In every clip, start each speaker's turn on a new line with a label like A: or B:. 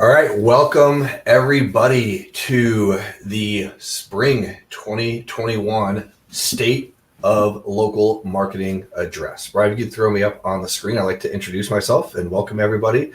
A: All right, welcome everybody to the Spring 2021 State of Local Marketing Address. Brian, you can throw me up on the screen. I'd like to introduce myself and welcome everybody.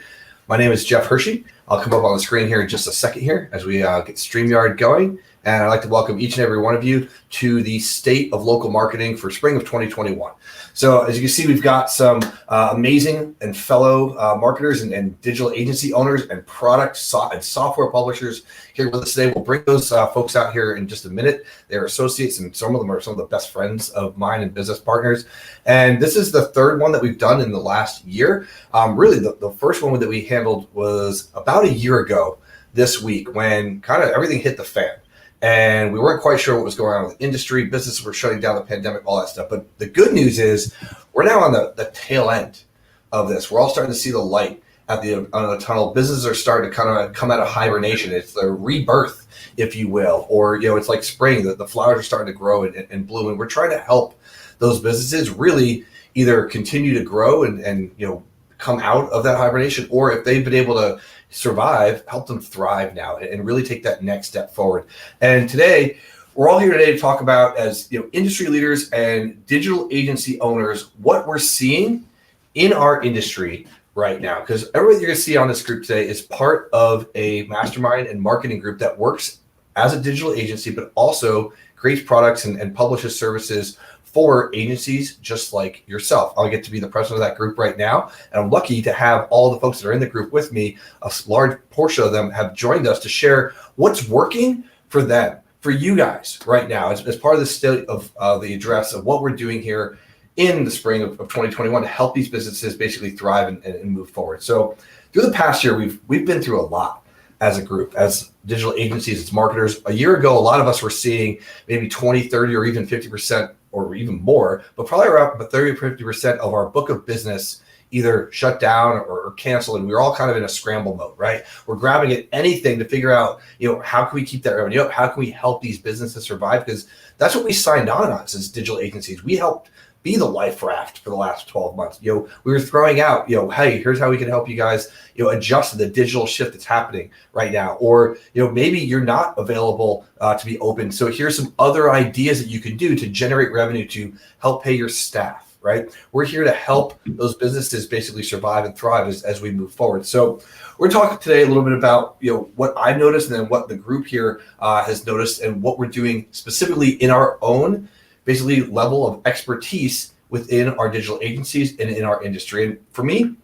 A: My name is Jeff Hershey. I'll come up on the screen here in just a second here as we get StreamYard going. And I'd like to welcome each and every one of you to the State of Local Marketing for Spring of 2021. So as you can see, we've got some amazing and fellow marketers and digital agency owners and product and software publishers here with us today. We'll bring those folks out here in just a minute. They're associates, and some of them are some of the best friends of mine and business partners. And this is the third one that we've done in the last year. Really, the first one that we handled was about a year ago this week when kind of everything hit the fan. And we weren't quite sure what was going on with the industry. Businesses were shutting down, the pandemic, all that stuff. But the good news is we're now on the tail end of this. We're all starting to see the light at the end of the tunnel. Businesses are starting to kind of come out of hibernation. It's the rebirth, if you will, or it's like spring. The flowers are starting to grow and bloom. And we're trying to help those businesses really either continue to grow and come out of that hibernation, or if they've been able to survive, help them thrive now and really take that next step forward. And today, we're all here today to talk about, as industry leaders and digital agency owners, what we're seeing in our industry right now. Because everybody you're going to see on this group today is part of a mastermind and marketing group that works as a digital agency, but also creates products and publishes services for agencies just like yourself. I get to be the president of that group right now, and I'm lucky to have all the folks that are in the group with me. A large portion of them have joined us to share what's working for them, for you guys right now, as part of the state of the address of what we're doing here in the spring of 2021 to help these businesses basically thrive and move forward. So through the past year, we've been through a lot as a group, as digital agencies, as marketers. A year ago, a lot of us were seeing maybe 20, 30, or even 50%, or even more, but probably around 30 or 50% of our book of business either shut down or canceled. And we were all kind of in a scramble mode, right? We're grabbing at anything to figure out, how can we keep that revenue up? How can we help these businesses survive? Because that's what we signed on as digital agencies. We helped be the life raft for the last 12 months. We were throwing out, hey, here's how we can help you guys, adjust to the digital shift that's happening right now. Or, maybe you're not available to be open. So here's some other ideas that you can do to generate revenue to help pay your staff, right? We're here to help those businesses basically survive and thrive as we move forward. So we're talking today a little bit about, what I've noticed and then what the group here has noticed and what we're doing specifically in our own basically level of expertise within our digital agencies and in our industry. And for me,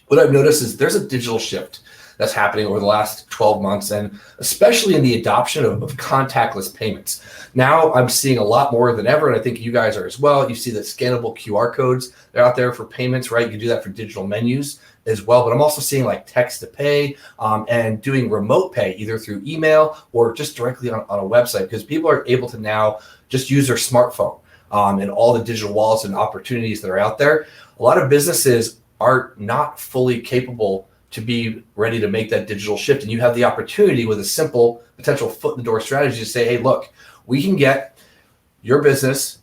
A: what I've noticed is there's a digital shift that's happening over the last 12 months, and especially in the adoption of contactless payments. Now I'm seeing a lot more than ever, and I think you guys are as well. You see the scannable QR codes that are out there for payments, right? You can do that for digital menus as well, but I'm also seeing like text to pay and doing remote pay either through email or just directly on a website, because people are able to now just use their smartphone and all the digital wallets and opportunities that are out there. A lot of businesses are not fully capable to be ready to make that digital shift. And you have the opportunity with a simple potential foot in the door strategy to say, hey, look, we can get your business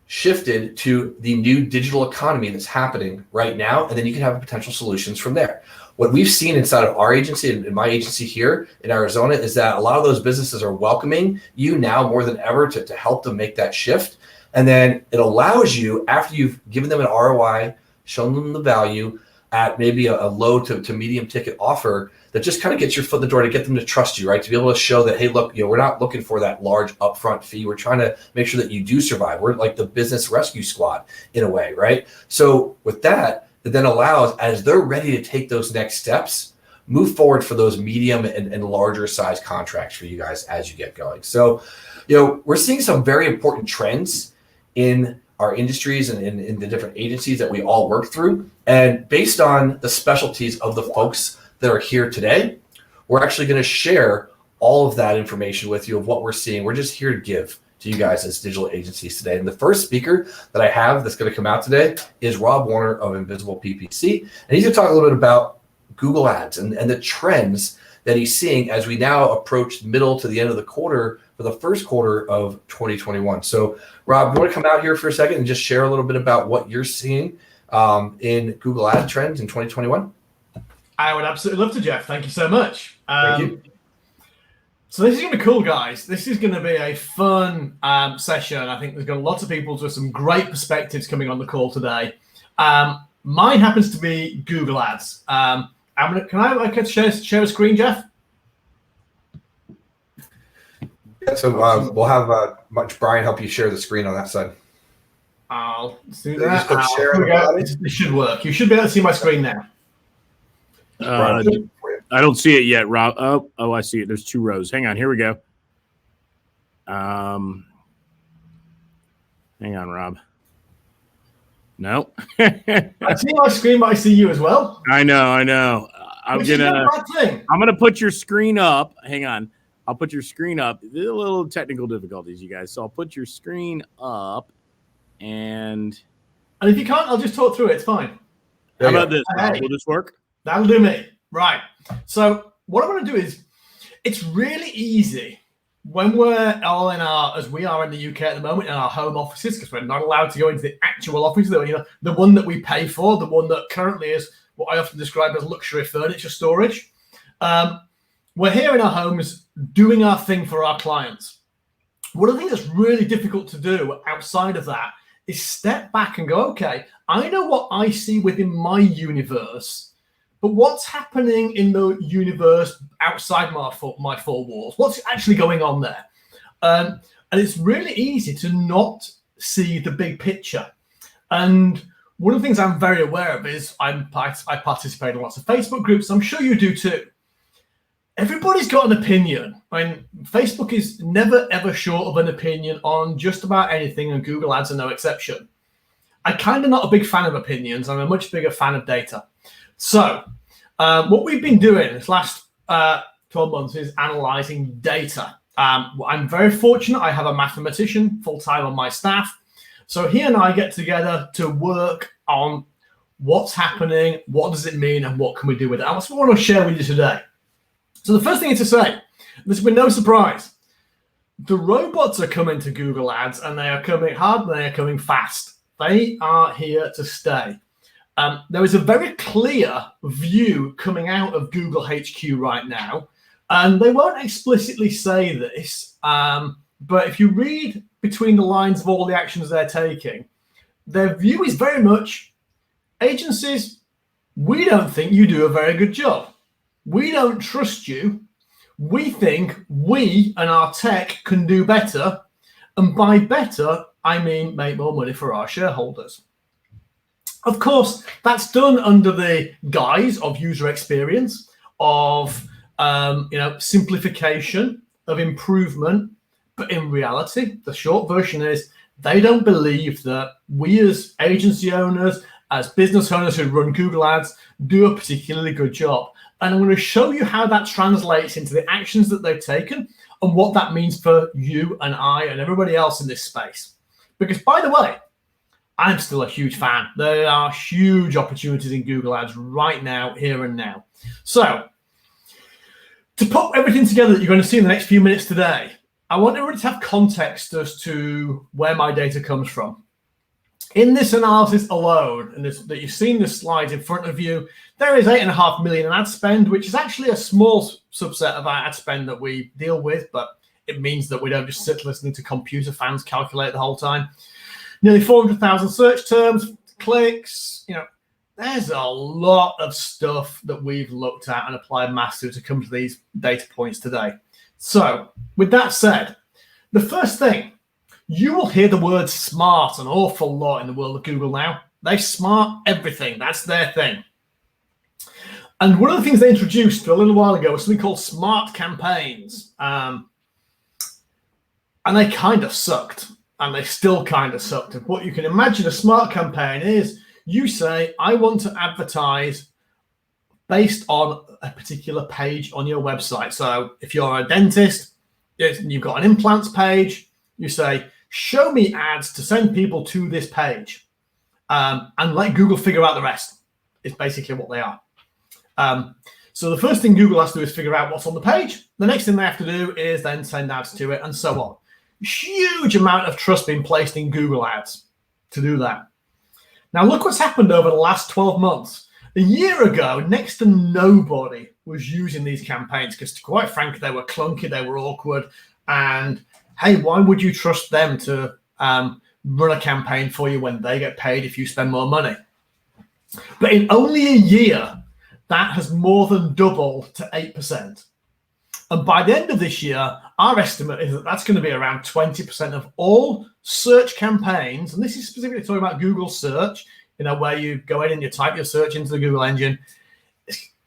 A: shifted to the new digital economy that's happening right now. And then you can have potential solutions from there. What we've seen inside of our agency and my agency here in Arizona is that a lot of those businesses are welcoming you now more than ever to help them make that shift. And then it allows you, after you've given them an ROI, shown them the value at maybe a low to medium ticket offer, that just kind of gets your foot in the door to get them to trust you, right? To be able to show that, hey, look, we're not looking for that large upfront fee. We're trying to make sure that you do survive. We're like the business rescue squad in a way, right? So with that, it then allows, as they're ready to take those next steps, move forward for those medium and larger size contracts for you guys as you get going. So, we're seeing some very important trends in our industries and in the different agencies that we all work through. And based on the specialties of the folks that are here today, we're actually going to share all of that information with you of what we're seeing. We're just here to give to you guys as digital agencies today. And the first speaker that I have that's going to come out today is Rob Warner of Invisible Ppc. And he's going to talk a little bit about Google Ads and the trends that he's seeing as we now approach the middle to the end of the quarter for the first quarter of 2021. So Rob, you want to come out here for a second and just share a little bit about what you're seeing in Google Ad trends in 2021?
B: I would absolutely love to, Jeff. Thank you so much.
A: Thank you.
B: So this is going to be cool, guys. This is going to be a fun session. I think there's got lots of people with some great perspectives coming on the call today. Mine happens to be Google Ads. Can I share a screen, Jeff?
A: Yeah, so we'll have Brian help you share the screen on that side.
B: I'll do that.
A: It
B: should work. You should be able to see my screen now.
C: I don't see it yet, Rob. Oh, I see it. There's 2 rows. Hang on. Here we go. Hang on, Rob. No.
B: I see my screen, but I see you as well.
C: I know. I'm gonna put your screen up. Hang on. I'll put your screen up. There's a little technical difficulties, you guys. So I'll put your screen up, and
B: if you can't, I'll just talk through it. It's fine.
C: How about this? Will this work?
B: That'll do me. Right. So what I'm going to do is, it's really easy when we're all as we are in the UK at the moment, in our home offices, because we're not allowed to go into the actual office, the one that we pay for, the one that currently is what I often describe as luxury furniture storage. We're here in our homes doing our thing for our clients. One of the things that's really difficult to do outside of that is step back and go, okay, I know what I see within my universe, but what's happening in the universe outside my 4 walls? What's actually going on there? And it's really easy to not see the big picture. And one of the things I'm very aware of is I participate in lots of Facebook groups. I'm sure you do too. Everybody's got an opinion. I mean, Facebook is never, ever short of an opinion on just about anything, and Google Ads are no exception. I'm kind of not a big fan of opinions. I'm a much bigger fan of data. So what we've been doing this last 12 months is analyzing data. I'm very fortunate. I have a mathematician full-time on my staff. So he and I get together to work on what's happening, what does it mean, and what can we do with it. And that's what I want to share with you today. So the first thing is to say, this has been no surprise. The robots are coming to Google Ads, and they are coming hard, and they are coming fast. They are here to stay. There is a very clear view coming out of Google HQ right now, and they won't explicitly say this, but if you read between the lines of all the actions they're taking, their view is very much, agencies, we don't think you do a very good job. We don't trust you. We think we and our tech can do better, and by better, I mean make more money for our shareholders. Of course, that's done under the guise of user experience, of simplification, of improvement. But in reality, the short version is they don't believe that we as agency owners, as business owners who run Google Ads, do a particularly good job. And I'm going to show you how that translates into the actions that they've taken and what that means for you and I and everybody else in this space. Because, by the way, I'm still a huge fan. There are huge opportunities in Google Ads right now, here and now. So, to put everything together that you're going to see in the next few minutes today, I want everybody to have context as to where my data comes from. In this analysis alone, and that you've seen the slides in front of you, there is 8.5 million in ad spend, which is actually a small subset of our ad spend that we deal with, but it means that we don't just sit listening to computer fans calculate the whole time. Nearly 400,000 search terms, clicks, there's a lot of stuff that we've looked at and applied maths to come to these data points today. So with that said, the first thing, you will hear the word smart an awful lot in the world of Google now. They smart everything. That's their thing. And one of the things they introduced a little while ago was something called smart campaigns. And they kind of sucked. And they still kind of sucked. And what you can imagine a smart campaign is, you say, I want to advertise based on a particular page on your website. So if you're a dentist, you've got an implants page, you say, show me ads to send people to this page, and let Google figure out the rest. Is basically what they are. So the first thing Google has to do is figure out what's on the page. The next thing they have to do is then send ads to it, and so on. Huge amount of trust being placed in Google Ads to do that. Now look what's happened over the last 12 months. A year ago, next to nobody was using these campaigns because, quite frankly, they were clunky, they were awkward, and hey, why would you trust them to run a campaign for you when they get paid if you spend more money? But in only a year, that has more than doubled to 8%. And by the end of this year, our estimate is that that's going to be around 20% of all search campaigns. And this is specifically talking about Google search, where you go in and you type your search into the Google engine.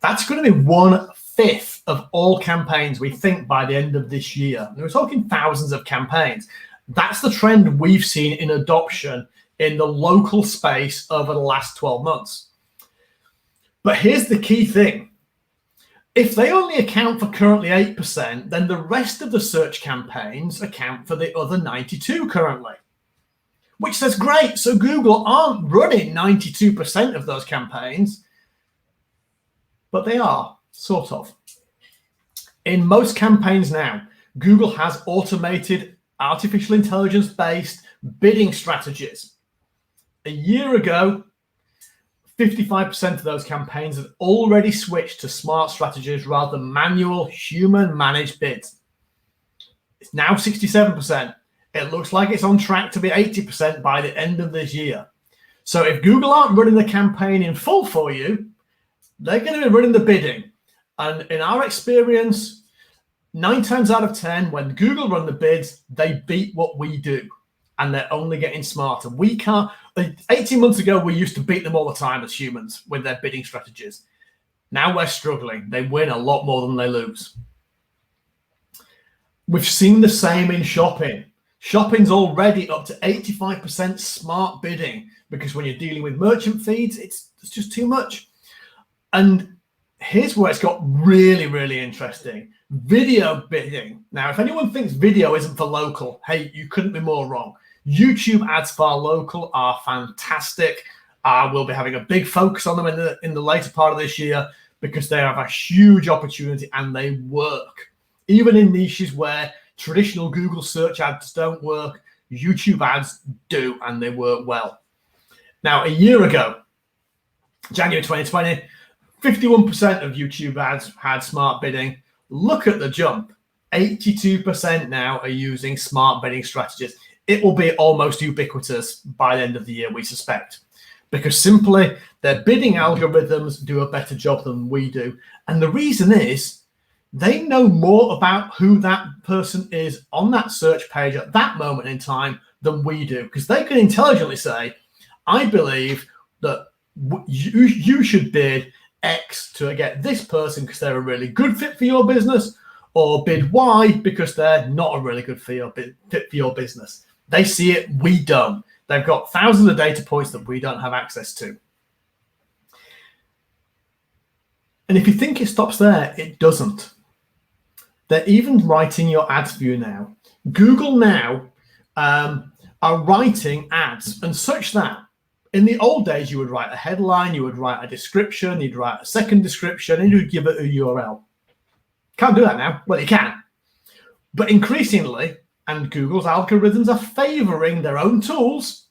B: That's going to be 1/5 of all campaigns, we think, by the end of this year. And we're talking thousands of campaigns. That's the trend we've seen in adoption in the local space over the last 12 months. But here's the key thing. If they only account for currently 8%, then the rest of the search campaigns account for the other 92 currently. Which says, great, so Google aren't running 92% of those campaigns, but they are, sort of. In most campaigns now, Google has automated artificial intelligence-based bidding strategies. A year ago, 55% of those campaigns had already switched to smart strategies rather than manual, human-managed bids. It's now 67%. It looks like it's on track to be 80% by the end of this year. So if Google aren't running the campaign in full for you, they're going to be running the bidding. And in our experience, 9 times out of 10, when Google run the bids, they beat what we do. And they're only getting smarter. We can't. 18 months ago, we used to beat them all the time as humans with their bidding strategies. Now we're struggling. They win a lot more than they lose. We've seen the same in shopping. Shopping's already up to 85% smart bidding because when you're dealing with merchant feeds, it's just too much. And here's where it's got really, really interesting. Video bidding. Now, if anyone thinks video isn't for local, hey, you couldn't be more wrong. YouTube ads for local are fantastic. We'll be having a big focus on them in the later part of this year because they have a huge opportunity and they work. Even in niches where traditional Google search ads don't work, YouTube ads do, and they work well. Now, a year ago, January 2020, 51% of YouTube ads had smart bidding. Look at the jump. 82% now are using smart bidding strategies. It will be almost ubiquitous by the end of the year, we suspect, because simply their bidding algorithms do a better job than we do. And the reason is they know more about who that person is on that search page at that moment in time than we do, because they can intelligently say, I believe that you should bid X to get this person because they're a really good fit for your business, or bid Y because they're not a really good fit for your business. They see it, we don't. They've got thousands of data points that we don't have access to. And if you think it stops there, it doesn't. They're even writing your ads for you now. Google now are writing ads and such that in the old days, you would write a headline, you would write a description, you'd write a second description, and you'd give it a URL. Can't do that now. Well, you can. But increasingly, and Google's algorithms are favoring their own tools,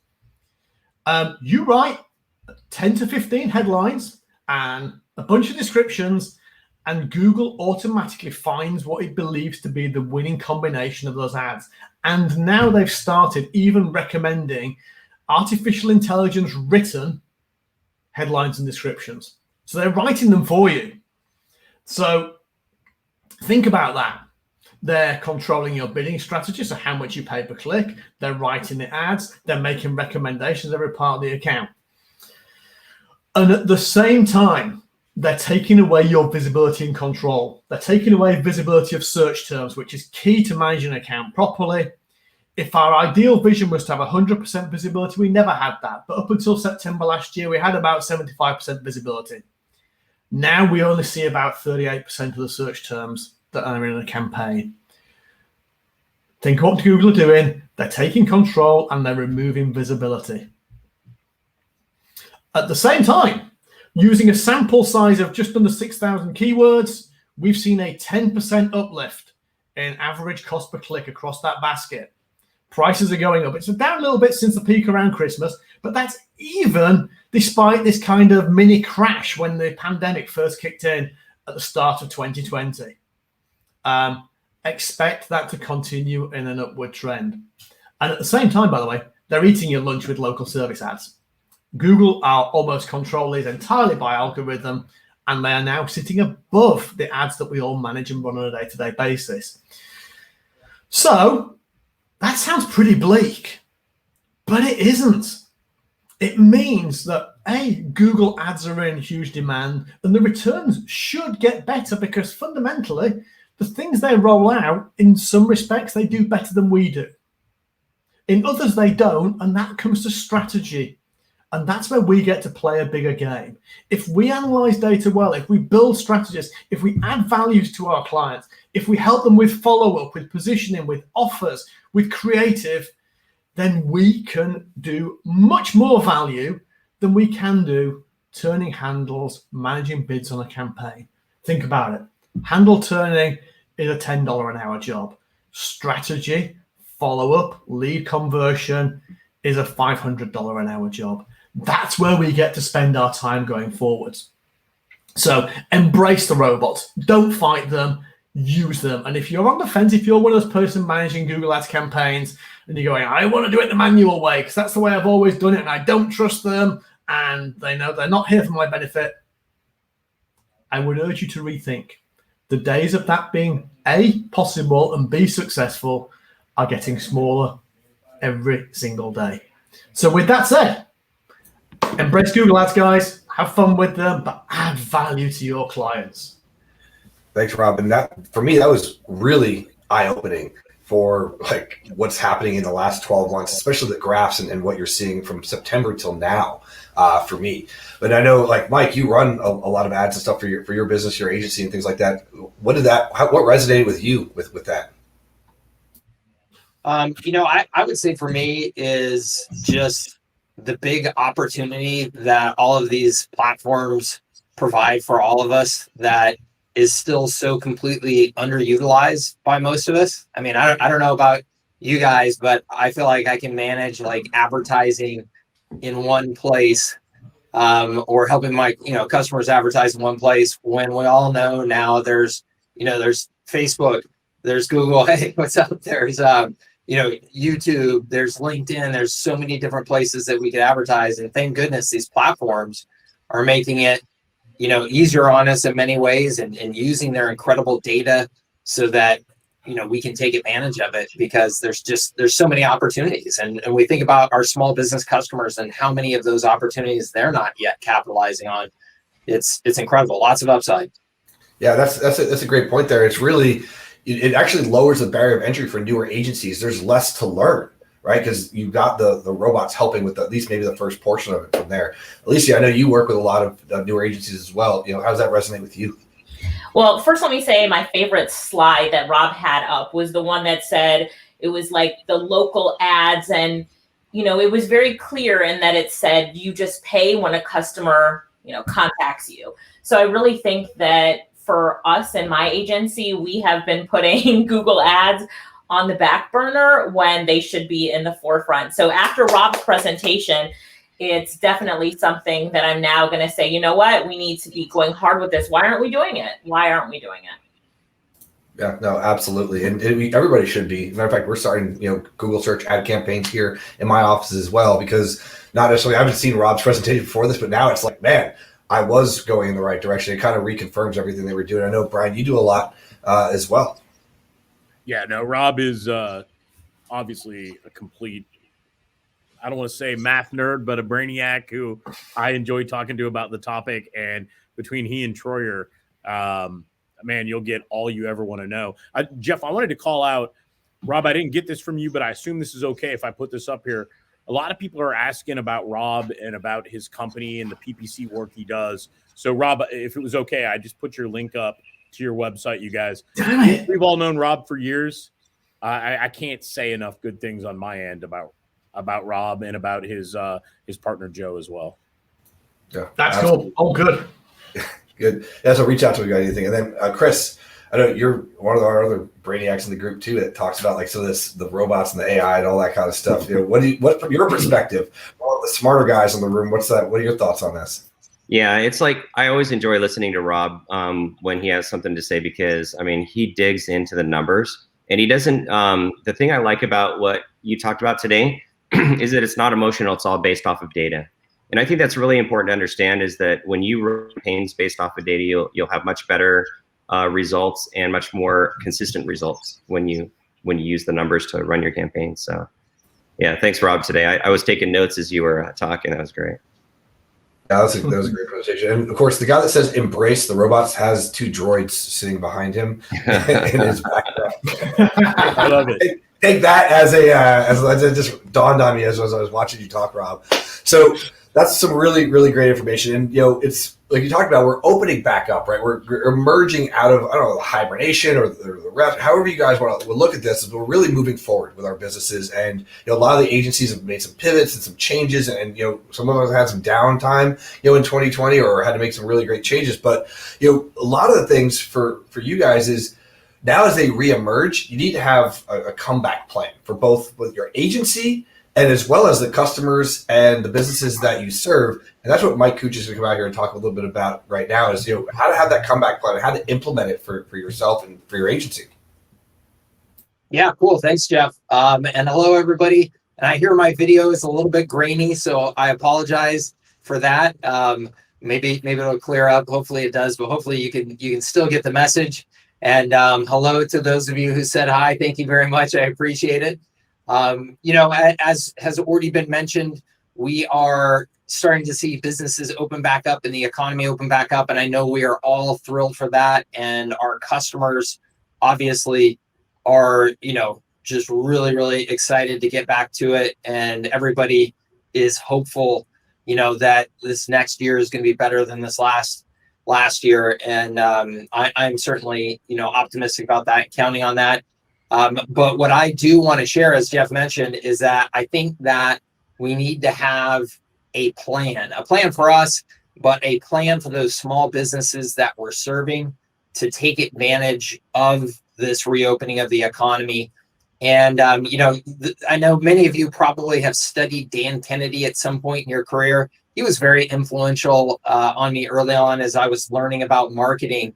B: you write 10 to 15 headlines and a bunch of descriptions, and Google automatically finds what it believes to be the winning combination of those ads. And now they've started even recommending artificial intelligence written headlines and descriptions. So they're writing them for you. So think about that. They're controlling your bidding strategy, so how much you pay per click. They're writing the ads. They're making recommendations every part of the account. And at the same time, they're taking away your visibility and control. They're taking away visibility of search terms, which is key to managing an account properly. If our ideal vision was to have 100% visibility, we never had that. But up until September last year, we had about 75% visibility. Now we only see about 38% of the search terms that are in a campaign. Think what Google are doing. They're taking control and they're removing visibility. At the same time, using a sample size of just under 6,000 keywords, we've seen a 10% uplift in average cost per click across that basket. Prices are going up. It's down a little bit since the peak around Christmas, but that's even despite this kind of mini crash when the pandemic first kicked in at the start of 2020. Expect that to continue in an upward trend. And at the same time, by the way, they're eating your lunch with local service ads. Google are almost controlled these entirely by algorithm, and they are now sitting above the ads that we all manage and run on a day-to-day basis. So that sounds pretty bleak, but it isn't. It means that Google ads are in huge demand, and the returns should get better because fundamentally, the things they roll out, in some respects, they do better than we do. In others, they don't, and that comes to strategy. And that's where we get to play a bigger game. If we analyze data well, if we build strategies, if we add values to our clients, if we help them with follow-up, with positioning, with offers, with creative, then we can do much more value than we can do turning handles, managing bids on a campaign. Think about it. Handle turning is a $10 an hour job. Strategy, follow-up, lead conversion is a $500 an hour job. That's where we get to spend our time going forwards. So embrace the robots. Don't fight them. Use them. And if you're on the fence, if you're one of those person managing Google Ads campaigns and you're going, I want to do it the manual way because that's the way I've always done it and I don't trust them and they know they're not here for my benefit, I would urge you to rethink. The days of that being A, possible, and B, successful are getting smaller every single day. So with that said, embrace Google Ads, guys. Have fun with them, but add value to your clients.
A: Thanks, Rob. And that, for me, that was really eye-opening for like what's happening in the last 12 months, especially the graphs and what you're seeing from September till now for me. But I know, like Mike, you run a lot of ads and stuff for your business, your agency, and things like that. What resonated with you with that?
D: I would say for me is just the big opportunity that all of these platforms provide for all of us that is still so completely underutilized by most of us. I mean, I don't know about you guys, but I feel like I can manage like advertising in one place or helping my customers advertise in one place when we all know now there's Facebook, there's Google, hey, what's up? There's YouTube, there's LinkedIn, there's so many different places that we could advertise. And thank goodness these platforms are making it, easier on us in many ways and using their incredible data so that, we can take advantage of it because there's so many opportunities. And we think about our small business customers and how many of those opportunities they're not yet capitalizing on. It's incredible. Lots of upside. Yeah,
A: that's a great point there. It's really, it actually lowers the barrier of entry for newer agencies. There's less to learn, right? Because you've got the robots helping with at least maybe the first portion of it from there. Alicia, I know you work with a lot of newer agencies as well. How does that resonate with you?
E: Well, first, let me say my favorite slide that Rob had up was the one that said it was like the local ads. And, it was very clear in that it said you just pay when a customer, contacts you. So I really think that for us and my agency, we have been putting Google ads on the back burner when they should be in the forefront. So after Rob's presentation, it's definitely something that I'm now going to say, you know what, we need to be going hard with this. Why aren't we doing it? Why aren't we doing it?
A: Yeah, no, absolutely. And everybody should be. Matter of fact, we're starting, Google search ad campaigns here in my office as well, because not necessarily, I haven't seen Rob's presentation before this, but now it's like, man, I was going in the right direction. It kind of reconfirms everything they were doing. I know, Brian, you do a lot as well.
C: Yeah, no, Rob is obviously a complete, I don't want to say math nerd, but a brainiac who I enjoy talking to about the topic. And between he and Troyer, man, you'll get all you ever want to know. Jeff, I wanted to call out, Rob, I didn't get this from you, but I assume this is okay if I put this up here. A lot of people are asking about Rob and about his company and the PPC work he does. So, Rob, if it was okay, I just put your link up to your website, you guys. We've all known Rob for years. I can't say enough good things on my end about Rob and about his partner Joe as well.
A: Yeah,
B: that's cool. Oh, good.
A: Good. Yeah, so reach out to me, got anything. And then Chris, I know you're one of our other brainiacs in the group too that talks about like some of this, the robots and the AI and all that kind of stuff. You know, what from your perspective, all the smarter guys in the room, what are your thoughts on this?
F: Yeah, it's like I always enjoy listening to Rob when he has something to say, because I mean he digs into the numbers, and he doesn't. The thing I like about what you talked about today is that it's not emotional; it's all based off of data. And I think that's really important to understand, is that when you run campaigns based off of data, you'll have much better results and much more consistent results when you use the numbers to run your campaigns. So yeah, thanks Rob today. I was taking notes as you were talking. That was great.
A: Yeah, that was a great presentation. And of course, the guy that says "embrace the robots" has 2 droids sitting behind him in his background.
C: I love it.
A: Take that as it just dawned on me as I was watching you talk, Rob. So that's some really, really great information. And, you know, it's like you talked about, we're opening back up, right? We're emerging out of, I don't know, the hibernation or the rest, however you guys want to look at this, we're really moving forward with our businesses. And, you know, a lot of the agencies have made some pivots and some changes, and, you know, some of us had some downtime, you know, in 2020, or had to make some really great changes. But, you know, a lot of the things for you guys is, now as they reemerge, you need to have a comeback plan for both with your agency and as well as the customers and the businesses that you serve. And that's what Mike Kuch is going to come out here and talk a little bit about right now, is, you know, how to have that comeback plan and how to implement it for yourself and for your agency.
D: Yeah, cool. Thanks, Jeff. And hello, everybody. And I hear my video is a little bit grainy, so I apologize for that. Maybe it'll clear up. Hopefully it does, but hopefully you can still get the message. And hello to those of you who said hi. Thank you very much. I appreciate it. You know, as has already been mentioned, we are starting to see businesses open back up and the economy open back up. And I know we are all thrilled for that. And our customers obviously are, you know, just really, really excited to get back to it. And everybody is hopeful, you know, that this next year is going to be better than this last year. And I'm certainly, you know, optimistic about that, counting on that. But what I do want to share, as Jeff mentioned, is that I think that we need to have a plan for us, but a plan for those small businesses that we're serving to take advantage of this reopening of the economy. And, you know, I know many of you probably have studied Dan Kennedy at some point in your career. He was very influential on me early on as I was learning about marketing.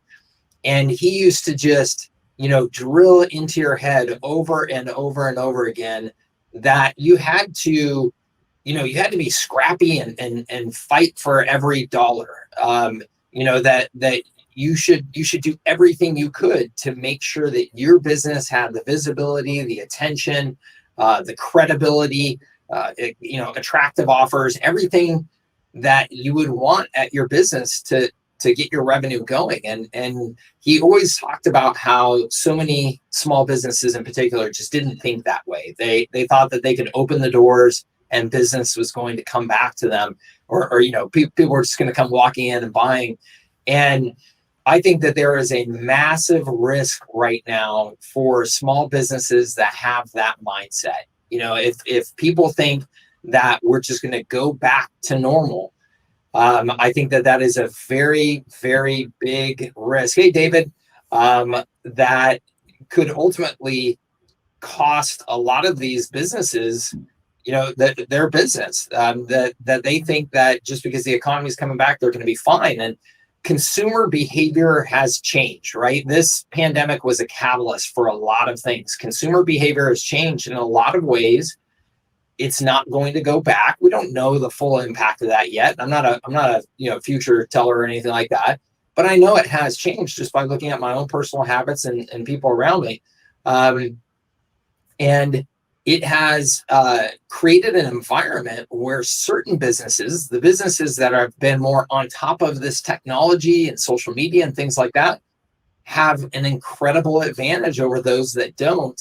D: And he used to just, you know, drill into your head over and over and over again that you had to, you know, you had to be scrappy and fight for every dollar. You know, that you should do everything you could to make sure that your business had the visibility, the attention, the credibility, you know, attractive offers, everything that you would want at your business to get your revenue going. And he always talked about how so many small businesses in particular just didn't think that way. They thought that they could open the doors and business was going to come back to them, or you know, people were just going to come walking in and buying. And I think that there is a massive risk right now for small businesses that have that mindset. You know, if people think that we're just going to go back to normal, I think that is a very, very big risk. Hey, David, that could ultimately cost a lot of these businesses, you know, their business, that they think that just because the economy is coming back, they're going to be fine. And consumer behavior has changed, right? This pandemic was a catalyst for a lot of things. Consumer behavior has changed in a lot of ways. It's not going to go back. We don't know the full impact of that yet. I'm not a you know, future teller or anything like that, but I know it has changed just by looking at my own personal habits and people around me. And it has created an environment where certain businesses, the businesses that have been more on top of this technology and social media and things like that, have an incredible advantage over those that don't.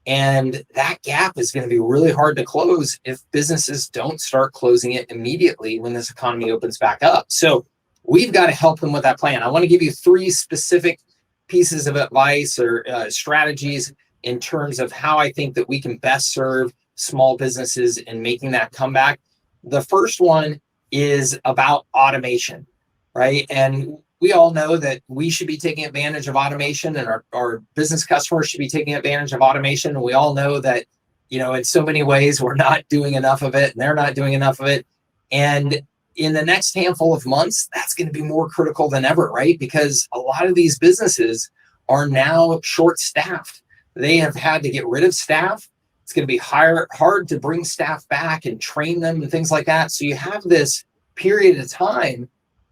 D: And that gap is going to be really hard to close if businesses don't start closing it immediately when this economy opens back up. So we've got to help them with that plan. I want to give you 3 specific pieces of advice or strategies in terms of how I think that we can best serve small businesses in making that comeback. The first one is about automation, right? And we all know that we should be taking advantage of automation, and our business customers should be taking advantage of automation. And we all know that, in so many ways, we're not doing enough of it and they're not doing enough of it. And in the next handful of months, that's going to be more critical than ever, right? Because a lot of these businesses are now short-staffed. They have had to get rid of staff. It's going to be hard to bring staff back and train them and things like that. So you have this period of time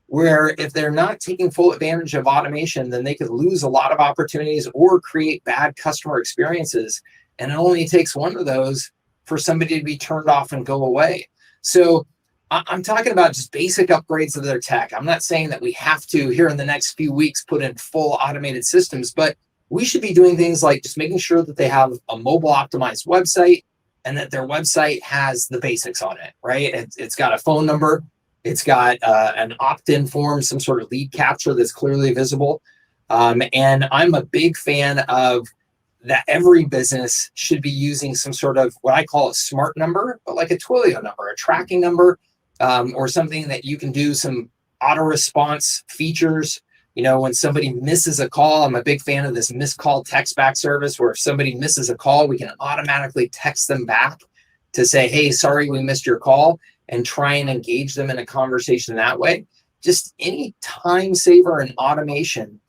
D: where if they're not taking full advantage of automation, then they could lose a lot of opportunities or create bad customer experiences. And it only takes one of those for somebody to be turned off and go away. So I'm talking about just basic upgrades of their tech. I'm not saying that we have to, here in the next few weeks, put in full automated systems, but we should be doing things like just making sure that they have a mobile optimized website and that their website has the basics on it, right? It's got a phone number. It's got an opt-in form, some sort of lead capture that's clearly visible. And I'm a big fan of that. Every business should be using some sort of what I call a smart number, but like a Twilio number, a tracking number, or something that you can do some auto response features. When somebody misses a call, I'm a big fan of this missed call text back service, where if somebody misses a call, we can automatically text them back to say, hey, sorry, we missed your call, and try and engage them in a conversation that way. Just any time saver and automation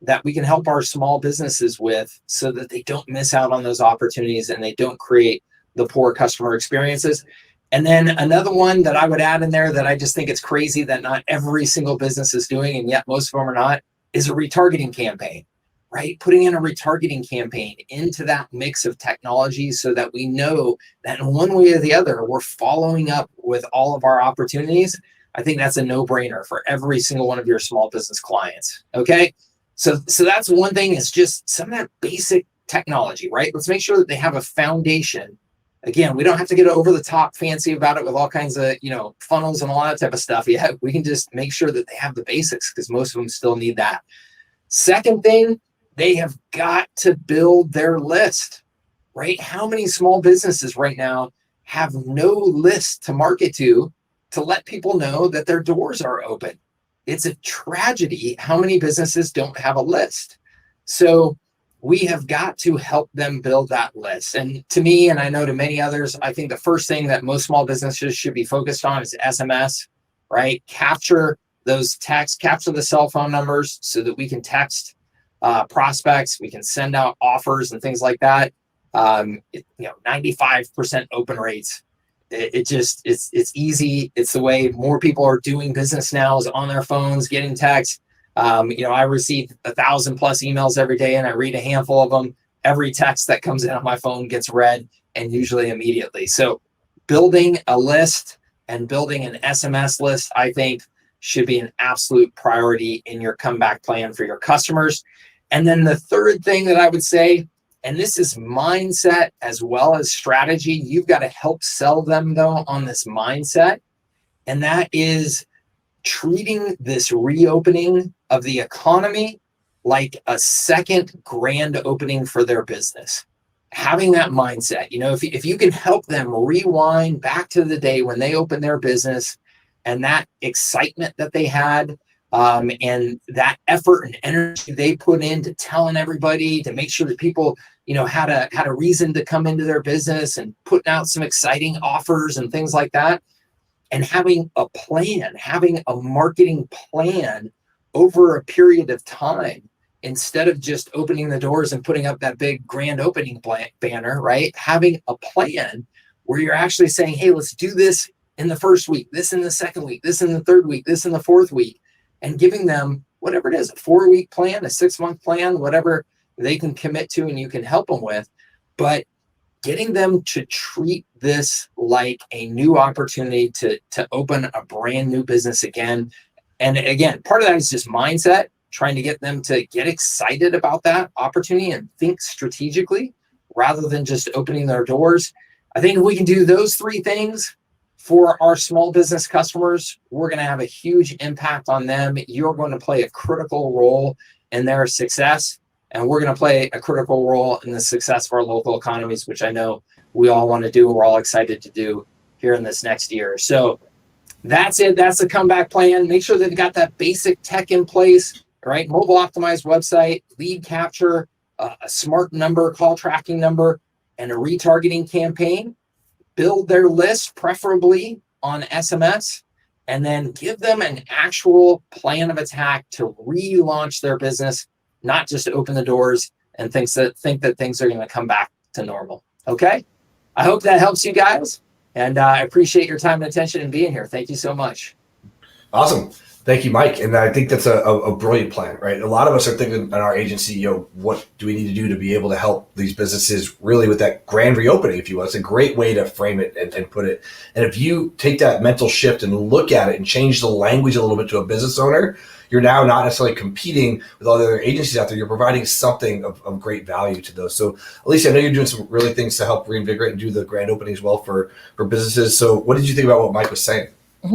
D: that we can help our small businesses with so that they don't miss out on those opportunities and they don't create the poor customer experiences. And then another one that I would add in there that I just think it's crazy that not every single business is doing, and yet most of them are not, is a retargeting campaign, right? Putting in a retargeting campaign into that mix of technology so that we know that in one way or the other, we're following up with all of our opportunities. I think that's a no-brainer for every single one of your small business clients, okay? So that's one thing, is just some of that basic technology, right? Let's make sure that they have a foundation. Again, we don't have to get over the top fancy about it with all kinds of, funnels and all that type of stuff. Yeah, we can just make sure that they have the basics, because most of them still need that. Second thing, they have got to build their list, right? How many small businesses right now have no list to market to let people know that their doors are open? It's a tragedy how many businesses don't have a list. So we have got to help them build that list. And to me, and I know to many others, I think the first thing that most small businesses should be focused on is SMS, right? Capture those texts, capture the cell phone numbers so that we can text prospects, we can send out offers and things like that. 95% open rates. It's easy. It's the way more people are doing business now, is on their phones, getting texts. I receive 1,000+ emails every day, and I read a handful of them. Every text that comes in on my phone gets read, and usually immediately. So building a list and building an SMS list, I think, should be an absolute priority in your comeback plan for your customers. And then the third thing that I would say, and this is mindset as well as strategy, you've got to help sell them, though, on this mindset. And that is treating this reopening of the economy like a second grand opening for their business. Having that mindset, if you can help them rewind back to the day when they opened their business and that excitement that they had, and that effort and energy they put into telling everybody to make sure that people, had a reason to come into their business, and putting out some exciting offers and things like that, and having a plan, having a marketing plan over a period of time, instead of just opening the doors and putting up that big grand opening banner, right? Having a plan where you're actually saying, hey, let's do this in the first week, this in the second week, this in the third week, this in the fourth week, and giving them whatever it is, a 4-week plan, a 6-month plan, whatever they can commit to and you can help them with. But getting them to treat this like a new opportunity to open a brand new business again. And again, part of that is just mindset, trying to get them to get excited about that opportunity and think strategically rather than just opening their doors. I think if we can do those 3 things for our small business customers, we're going to have a huge impact on them. You're going to play a critical role in their success, and we're going to play a critical role in the success of our local economies, which I know we all want to do. We're all excited to do here in this next year. So That's it. That's the comeback plan. Make sure they've got that basic tech in place, right? Mobile optimized website, lead capture, a smart number, call tracking number, and a retargeting campaign. Build their list, preferably on SMS, and then give them an actual plan of attack to relaunch their business, not just open the doors and think that things are going to come back to normal. Okay? I hope that helps you guys. And I appreciate your time and attention and being here. Thank you so much.
A: Awesome. Thank you, Mike. And I think that's a brilliant plan, right? A lot of us are thinking in our agency, what do we need to do to be able to help these businesses really with that grand reopening, if you will? It's a great way to frame it and put it. And if you take that mental shift and look at it and change the language a little bit to a business owner, you're now not necessarily competing with all the other agencies out there. You're providing something of great value to those. So, Alicia, I know you're doing some really things to help reinvigorate and do the grand opening as well for businesses. So what did you think about what Mike was saying?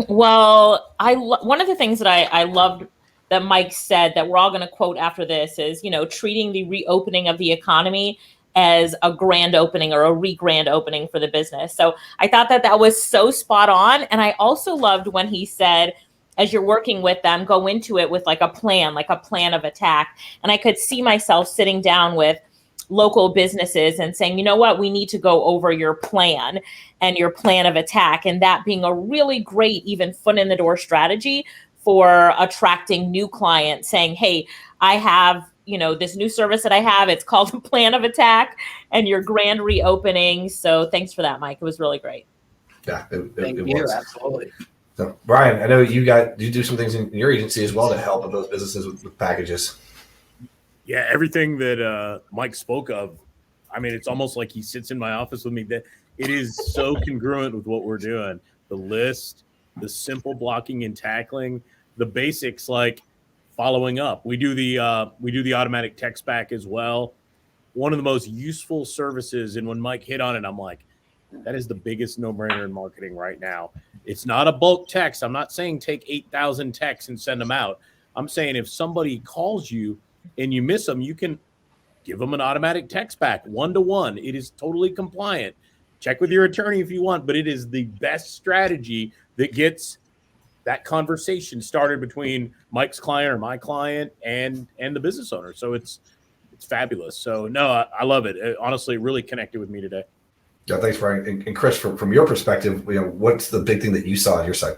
E: Well, one of the things that I loved that Mike said that we're all going to quote after this is, treating the reopening of the economy as a grand opening or a re-grand opening for the business. So I thought that was so spot on. And I also loved when he said, as you're working with them, go into it with like a plan of attack. And I could see myself sitting down with local businesses and saying, you know what, we need to go over your plan and your plan of attack. And that being a really great, even foot in the door strategy for attracting new clients, saying, hey, I have, this new service that I have, it's called a plan of attack and your grand reopening. So thanks for that, Mike. It was really great.
A: Yeah,
D: Thank you.
A: was.
D: Absolutely.
A: So, Brian, I know you do some things in your agency as well to help with those businesses with packages.
C: Yeah, everything that Mike spoke of, I mean, it's almost like he sits in my office with me. That it is so congruent with what we're doing. The list, the simple blocking and tackling, the basics like following up. We do the automatic text back as well. One of the most useful services, and when Mike hit on it, I'm like, that is the biggest no-brainer in marketing right now. It's not a bulk text. I'm not saying take 8,000 texts and send them out. I'm saying if somebody calls you and you miss them, you can give them an automatic text back, 1-to-1. It is totally compliant. Check with your attorney if you want, but it is the best strategy that gets that conversation started between Mike's client or my client and the business owner. So it's fabulous. So no, I love it. It honestly really connected with me today.
A: Yeah, thanks, Brian. And Chris, from your perspective, what's the big thing that you saw on your side?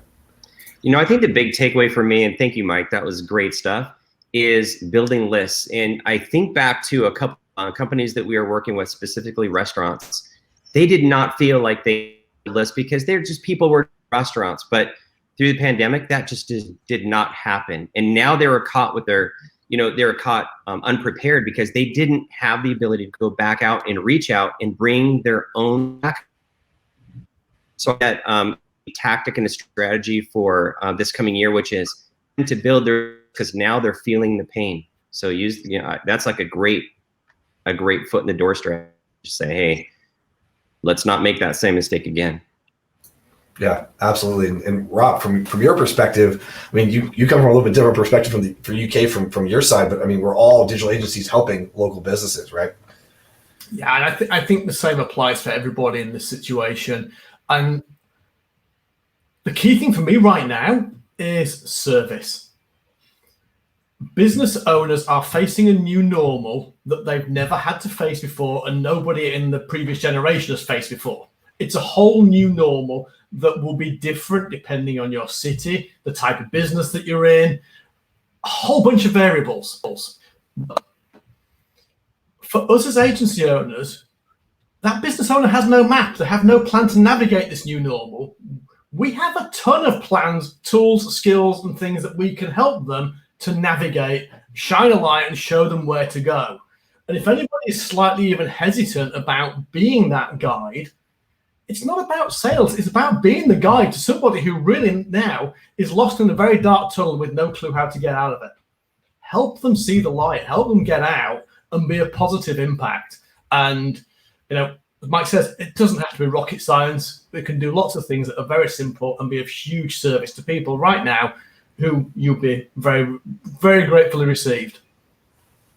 F: I think the big takeaway for me, and thank you, Mike, that was great stuff, is building lists. And I think back to a couple companies that we are working with, specifically restaurants. They did not feel like they had lists because they're just people were restaurants. But through the pandemic, that just did not happen. And now they were caught with their, they were caught unprepared because they didn't have the ability to go back out and reach out and bring their own back. So that tactic and a strategy for this coming year, which is to build their, because now they're feeling the pain. So that's like a great foot in the door strategy. Just say, hey, let's not make that same mistake again.
A: Yeah, absolutely. And Rob, from your perspective, I mean, you come from a little bit different perspective from UK from your side, but I mean, we're all digital agencies helping local businesses, right?
B: Yeah, and I think the same applies for everybody in this situation. And the key thing for me right now is service. Business owners are facing a new normal that they've never had to face before, and nobody in the previous generation has faced before. It's a whole new normal that will be different depending on your city, the type of business that you're in, a whole bunch of variables. For us as agency owners, that business owner has no map. They have no plan to navigate this new normal. We have a ton of plans, tools, skills, and things that we can help them to navigate, shine a light, and show them where to go. And if anybody is slightly even hesitant about being that guide, it's not about sales. It's about being the guide to somebody who really now is lost in a very dark tunnel with no clue how to get out of it. Help them see the light, help them get out and be a positive impact. And, as Mike says, it doesn't have to be rocket science. They can do lots of things that are very simple and be of huge service to people right now who you'll be very, very gratefully received.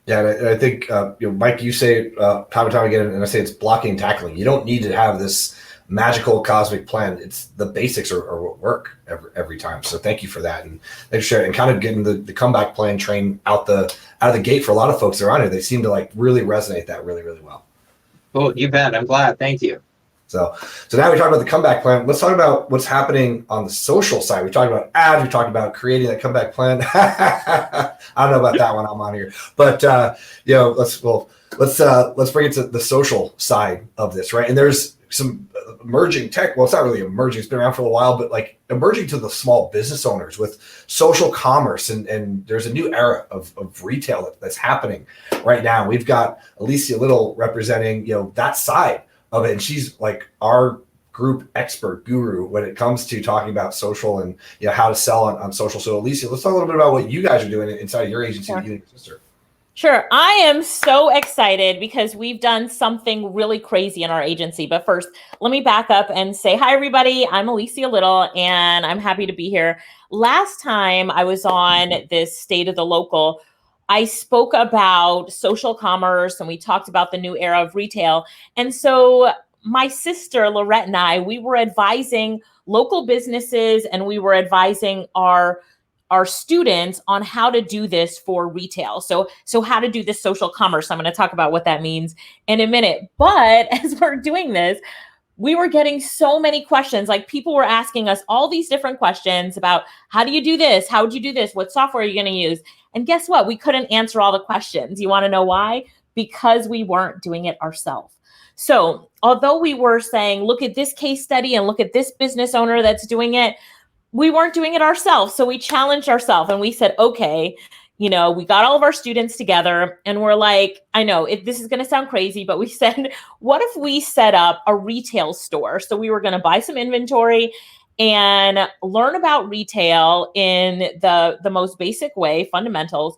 A: Yeah, and I think, Mike, you say time and time again, and I say it's blocking and tackling. You don't need to have this magical cosmic plan. It's the basics are what work every time. So thank you for that, and thanks for sharing and kind of getting the comeback plan train out of the gate for a lot of folks around here. They seem to like really resonate that really well.
D: Oh, you bet. I'm glad. Thank you.
A: So now we talked about the comeback plan. Let's talk about what's happening on the social side. We talked about ads. We talked about creating that comeback plan. I don't know about that one. I'm on here, but let's bring it to the social side of this, right? And there's some emerging tech. Well, it's not really emerging. It's been around for a while, but like emerging to the small business owners with social commerce, and there's a new era of retail that's happening right now. We've got Alicia Little representing that side of it, and she's like our group expert guru when it comes to talking about social and how to sell on social. So Alicia, let's talk a little bit about what you guys are doing inside of your agency with you and your sister.
E: Sure. I am so excited because we've done something really crazy in our agency. But first, let me back up and say hi, everybody. I'm Alicia Little, and I'm happy to be here. Last time I was on this State of the Local, I spoke about social commerce and we talked about the new era of retail. And so my sister, Lorette, and I, we were advising local businesses and we were advising our students on how to do this for retail. So how to do this social commerce. I'm going to talk about what that means in a minute. But as we're doing this, we were getting so many questions. Like people were asking us all these different questions about how do you do this? How would you do this? What software are you going to use? And guess what? We couldn't answer all the questions. You want to know why? Because we weren't doing it ourselves. So although we were saying, look at this case study and look at this business owner that's doing it, we weren't doing it ourselves. So we challenged ourselves and we said, okay, we got all of our students together and we're like, I know this is going to sound crazy, but we said, what if we set up a retail store? So we were going to buy some inventory and learn about retail in the most basic way, fundamentals.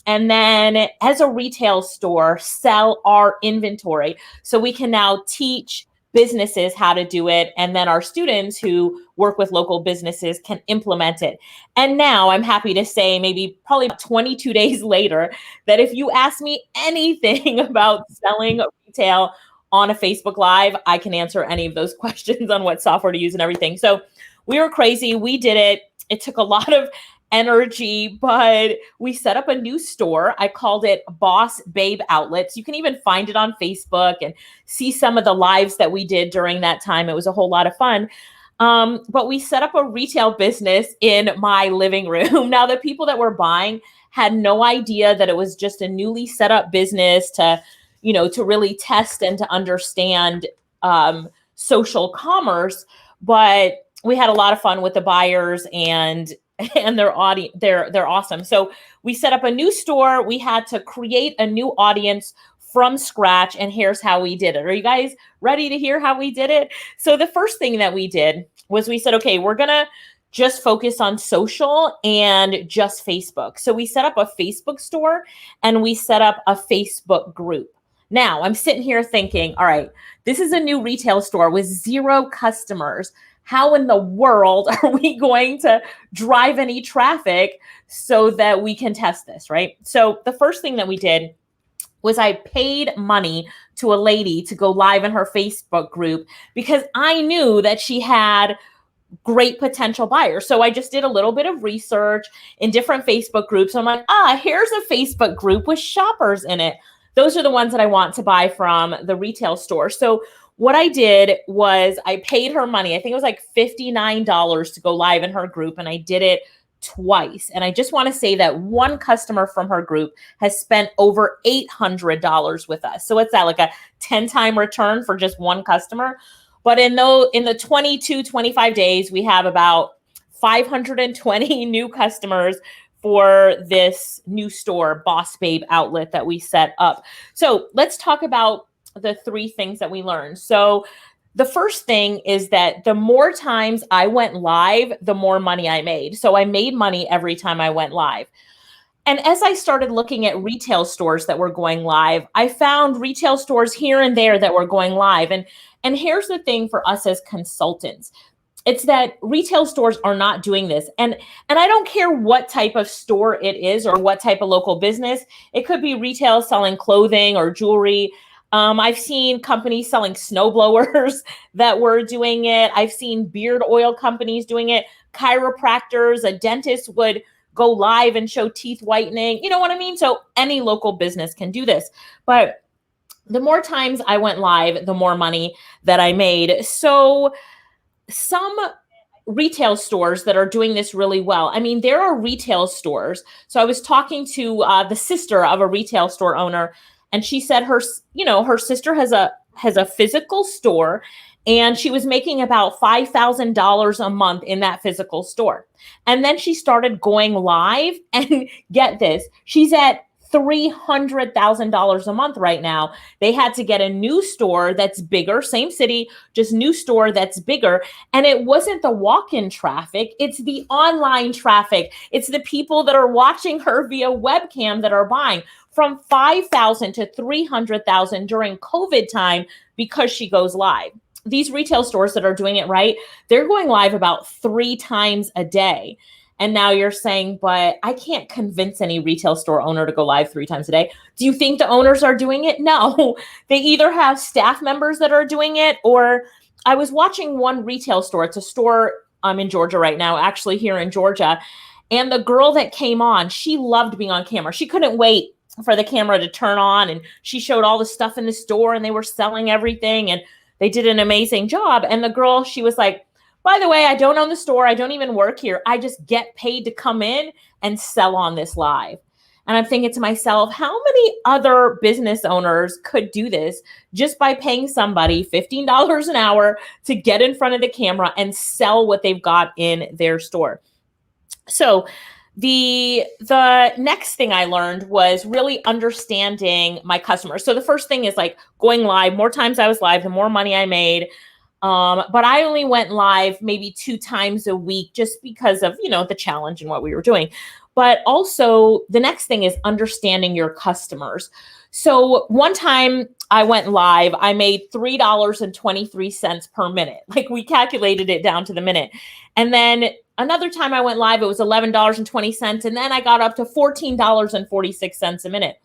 E: And then as a retail store, sell our inventory. So we can now teach businesses how to do it. And then our students who work with local businesses can implement it. And now I'm happy to say probably 22 days later that if you ask me anything about selling retail on a Facebook Live, I can answer any of those questions on what software to use and everything. So we were crazy. We did it. It took a lot of energy, but we set up a new store. I called it Boss Babe Outlets. You can even find it on Facebook and see some of the lives that we did during that time. It was a whole lot of fun. But we set up a retail business in my living room. Now, the people that were buying had no idea that it was just a newly set up business to really test and to understand social commerce. But we had a lot of fun with the buyers and their audience. They're awesome. So we set up a new store. We had to create a new audience from scratch. And here's how we did it. Are you guys ready to hear how we did it? So the first thing that we did was we said, okay, we're going to just focus on social and just Facebook. So we set up a Facebook store and we set up a Facebook group. Now I'm sitting here thinking, all right, this is a new retail store with 0 customers. How in the world are we going to drive any traffic so that we can test this, right? So the first thing that we did was I paid money to a lady to go live in her Facebook group because I knew that she had great potential buyers. So I just did a little bit of research in different Facebook groups. I'm like, here's a Facebook group with shoppers in it. Those are the ones that I want to buy from the retail store. So what I did was I paid her money. I think it was like $59 to go live in her group. And I did it twice. And I just want to say that one customer from her group has spent over $800 with us. So what's that, like a 10-time return for just one customer? But in the 25 days, we have about 520 new customers for this new store, Boss Babe Outlet, that we set up. So let's talk about the 3 things that we learned. So the first thing is that the more times I went live, the more money I made. So I made money every time I went live. And as I started looking at retail stores that were going live, I found retail stores here and there that were going live. And here's the thing for us as consultants. It's that retail stores are not doing this. And I don't care what type of store it is or what type of local business. It could be retail selling clothing or jewelry. I've seen companies selling snow blowers that were doing it. I've seen beard oil companies doing it. Chiropractors, a dentist would go live and show teeth whitening. You know what I mean? So any local business can do this. But the more times I went live, the more money that I made. So some retail stores that are doing this really well. I mean, there are retail stores. So I was talking to the sister of a retail store owner, and she said her sister has a physical store, and she was making about $5,000 a month in that physical store. And then she started going live, and get this, she's at $300,000 a month right now. They had to get a new store that's bigger, same city, just new store that's bigger. And it wasn't the walk-in traffic, it's the online traffic. It's the people that are watching her via webcam that are buying, from 5,000 to 300,000 during COVID time because she goes live. These retail stores that are doing it right, they're going live about 3 times a day. And now you're saying, but I can't convince any retail store owner to go live 3 times a day. Do you think the owners are doing it? No, they either have staff members that are doing it, or I was watching one retail store. It's a store in Georgia right now, actually here in Georgia. And the girl that came on, she loved being on camera. She couldn't wait for the camera to turn on. And she showed all the stuff in the store, and they were selling everything, and they did an amazing job. And the girl, she was like, by the way, I don't own the store. I don't even work here. I just get paid to come in and sell on this live. And I'm thinking to myself, how many other business owners could do this just by paying somebody $15 an hour to get in front of the camera and sell what they've got in their store? So the next thing I learned was really understanding my customers. So the first thing is like going live. More times I was live, the more money I made. But I only went live maybe 2 times a week just because of, the challenge and what we were doing. But also the next thing is understanding your customers. So one time I went live, I made $3.23 per minute. Like, we calculated it down to the minute. And then another time I went live, it was $11.20. And then I got up to $14.46 a minute.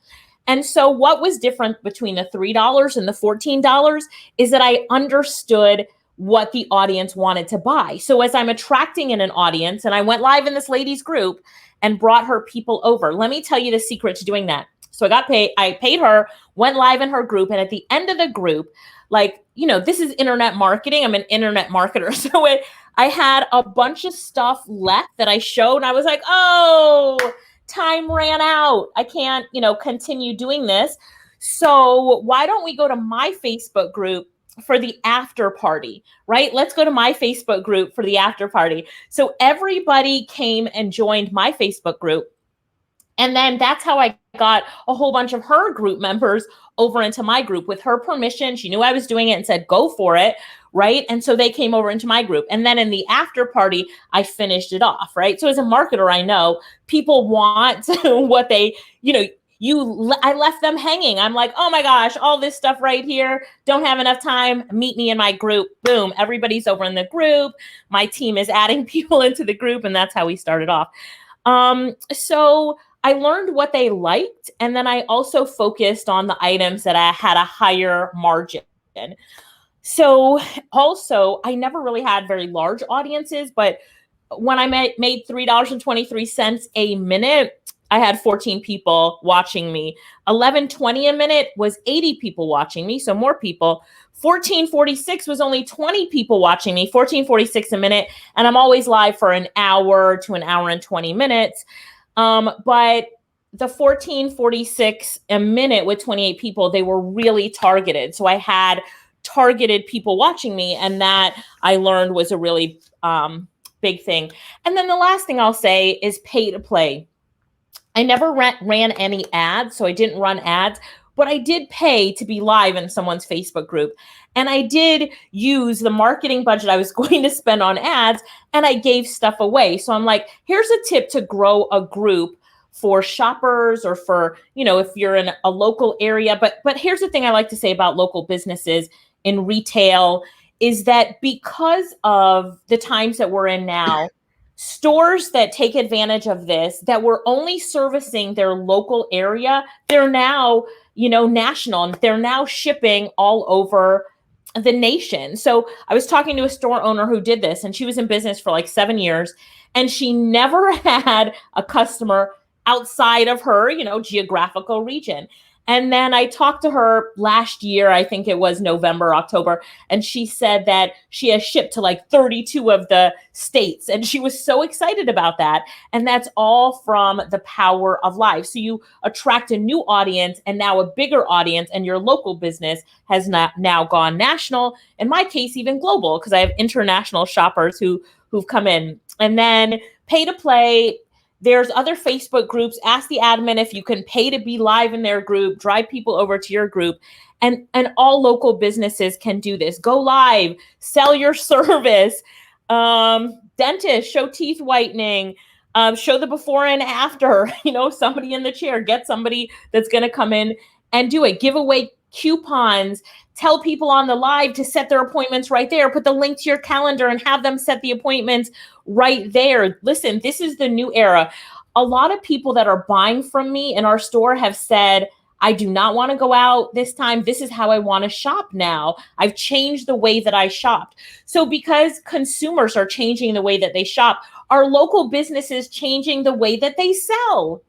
E: And so what was different between the $3 and the $14 is that I understood what the audience wanted to buy. So as I'm attracting in an audience, and I went live in this lady's group and brought her people over. Let me tell you the secret to doing that. So I got paid. I paid her, went live in her group. And at the end of the group, this is internet marketing. I'm an internet marketer. So I had a bunch of stuff left that I showed. And I was like, oh, time ran out. I can't, continue doing this. So why don't we go to my Facebook group for the after party, right? Let's go to my Facebook group for the after party. So everybody came and joined my Facebook group. And then that's how I got a whole bunch of her group members over into my group with her permission. She knew I was doing it and said, go for it. Right. And so they came over into my group. And then in the after party, I finished it off. Right. So as a marketer, I know people want what they, I left them hanging. I'm like, oh my gosh, all this stuff right here. Don't have enough time. Meet me in my group. Boom. Everybody's over in the group. My team is adding people into the group. And that's how we started off. So I learned what they liked. And then I also focused on the items that I had a higher margin. So also, I never really had very large audiences, but when I made $3.23 a minute, I had 14 people watching me. $11.20 a minute was 80 people watching me, so more people. $14.46 was only 20 people watching me, $14.46 a minute, and I'm always live for an hour to an hour and 20 minutes. But the $14.46 a minute with 28 people, they were really targeted. So I had targeted people watching me, and that I learned was a really big thing. And then the last thing I'll say is pay to play. I never ran any ads, so I didn't run ads, but I did pay to be live in someone's Facebook group. And I did use the marketing budget I was going to spend on ads, and I gave stuff away. So I'm like, here's a tip to grow a group for shoppers or for, if you're in a local area. But here's the thing I like to say about local businesses in retail is that because of the times that we're in now, stores that take advantage of this, that were only servicing their local area, they're now, national, and they're now shipping all over the nation. So I was talking to a store owner who did this, and she was in business for like 7 years, and she never had a customer outside of her, geographical region. And then I talked to her last year, I think it was November, October, and she said that she has shipped to like 32 of the states. And she was so excited about that. And that's all from the power of live. So you attract a new audience and now a bigger audience, and your local business has now gone national. In my case, even global, because I have international shoppers who've come in. And then pay to play. There's other Facebook groups. Ask the admin if you can pay to be live in their group, drive people over to your group. And all local businesses can do this. Go live, sell your service. Dentist, show teeth whitening, show the before and after, somebody in the chair, get somebody that's going to come in and do it. Give away coupons, tell people on the live to set their appointments right there, put the link to your calendar and have them set the appointments right there. Listen, this is the new era. A lot of people that are buying from me in our store have said, I do not want to go out this time. This is how I want to shop now. I've changed the way that I shopped. So because consumers are changing the way that they shop, are local businesses changing the way that they sell?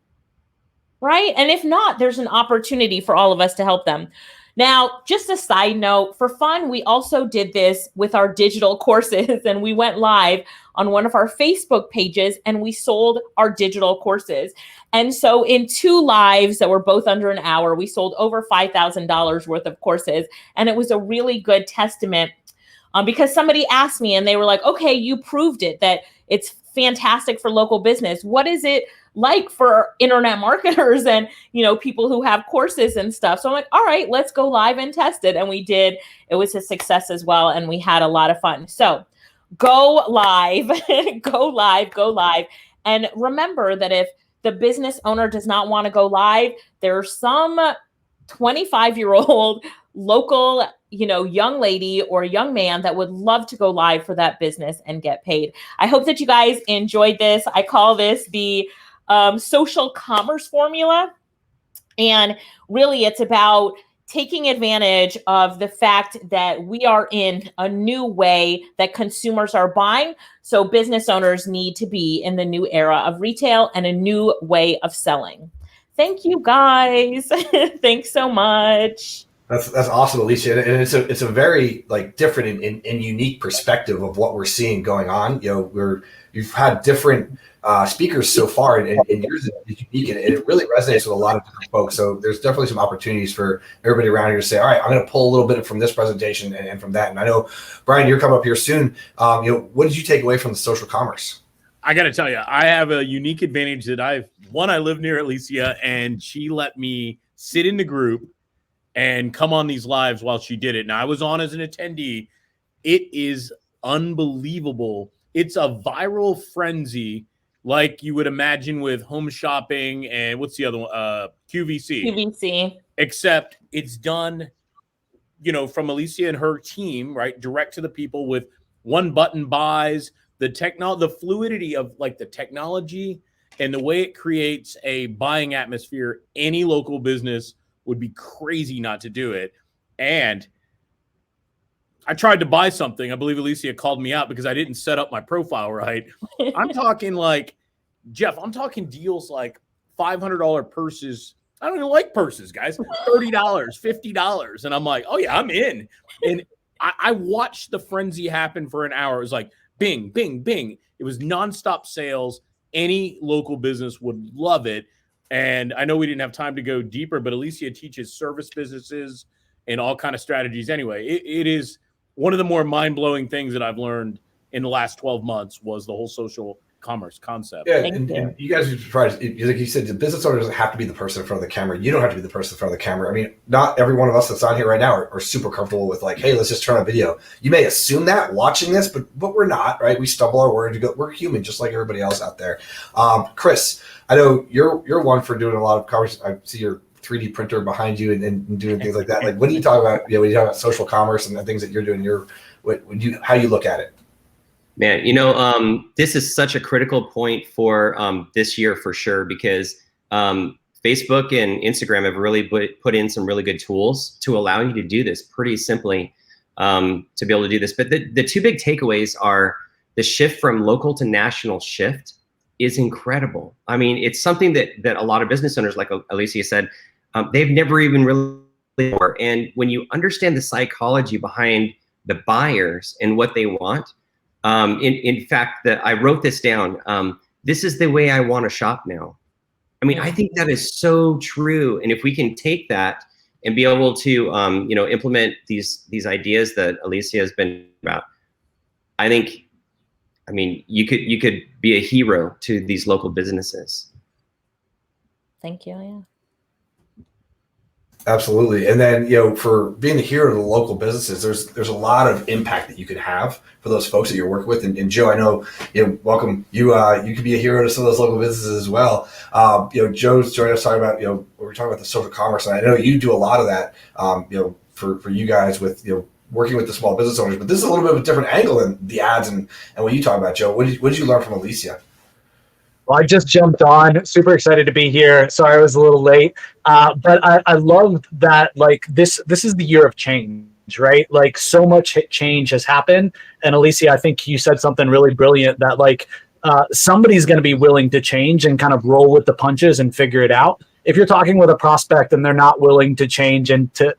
E: Right? And if not, there's an opportunity for all of us to help them. Now, just a side note, for fun, we also did this with our digital courses, and we went live on one of our Facebook pages and we sold our digital courses. And so in 2 lives that were both under an hour, we sold over $5,000 worth of courses. And it was a really good testament because somebody asked me and they were like, okay, you proved it, that it's fantastic for local business. What is it like for internet marketers and, people who have courses and stuff? So I'm like, all right, let's go live and test it. And we did. It was a success as well. And we had a lot of fun. So go live, go live, go live. And remember that if the business owner does not want to go live, there's some 25-year-old local, young lady or young man that would love to go live for that business and get paid. I hope that you guys enjoyed this. I call this the social commerce formula. And really, it's about taking advantage of the fact that we are in a new way that consumers are buying. So business owners need to be in the new era of retail and a new way of selling. Thank you, guys. Thanks so much.
A: That's awesome, Alicia, and it's a very different and unique perspective of what we're seeing going on. You've had different speakers so far, and yours is unique, and it really resonates with a lot of different folks. So there's definitely some opportunities for everybody around here to say, all right, I'm going to pull a little bit from this presentation and from that. And I know, Brian, you're coming up here soon. What did you take away from the social commerce?
C: I got to tell you, I have a unique advantage that I live near Alicia, and she let me sit in the group and come on these lives while she did it. Now, I was on as an attendee. It is unbelievable. It's a viral frenzy like you would imagine with home shopping and what's the other one? QVC. Except it's done, from Alicia and her team, right? Direct to the people with one button buys, the fluidity of the technology and the way it creates a buying atmosphere. Any local business would be crazy not to do it. And I tried to buy something. I believe Alicia called me out because I didn't set up my profile right. I'm talking Jeff, I'm talking deals like $500 purses. I don't even like purses, guys. $30, $50. And I'm like, oh yeah, I'm in. And I watched the frenzy happen for an hour. It was like bing, bing, bing. It was nonstop sales. Any local business would love it. And I know we didn't have time to go deeper, but Alicia teaches service businesses and all kind of strategies. Anyway, it is one of the more mind-blowing things that I've learned in the last 12 months was the whole social commerce concept.
A: Yeah, and you guys are surprised. Like you said, the business owner doesn't have to be the person in front of the camera. You don't have to be the person in front of the camera. I mean, not every one of us that's on here right now are super comfortable with hey, let's just turn on video. You may assume that watching this, but we're not, right? We stumble our words. We're human, just like everybody else out there. Chris, I know you're one for doing a lot of commerce. I see your 3D printer behind you and doing things like that. What do you talk about? When you talk about social commerce and the things that you're doing, how you look at it?
F: Man, this is such a critical point for this year for sure, because Facebook and Instagram have really put in some really good tools to allow you to do this pretty simply, to be able to do this. But the two big takeaways are the shift from local to national shift is incredible. I mean, it's something that a lot of business owners, like Alicia said, they've never even really. And when you understand the psychology behind the buyers and what they want, in fact, I wrote this down. This is the way I want to shop now. I mean, I think that is so true. And if we can take that and be able to, implement these ideas that Alicia has been about, I mean, you could be a hero to these local businesses.
E: Thank you. Yeah.
A: Absolutely. And then, for being the hero to the local businesses, there's a lot of impact that you could have for those folks that you're working with. And Joe, I know, welcome. You could be a hero to some of those local businesses as well. Joe's joining us talking about, we're talking about the social commerce. And I know you do a lot of that, for you guys with, working with the small business owners, but this is a little bit of a different angle than the ads and what you talk about, Joe. What did you learn from Alicia?
G: Well, I just jumped on, super excited to be here. Sorry I was a little late, but I love that, like, this is the year of change, right? Like, so much change has happened. And Alicia, I think you said something really brilliant, that like somebody's going to be willing to change and kind of roll with the punches and figure it out. If you're talking with a prospect and they're not willing to change and to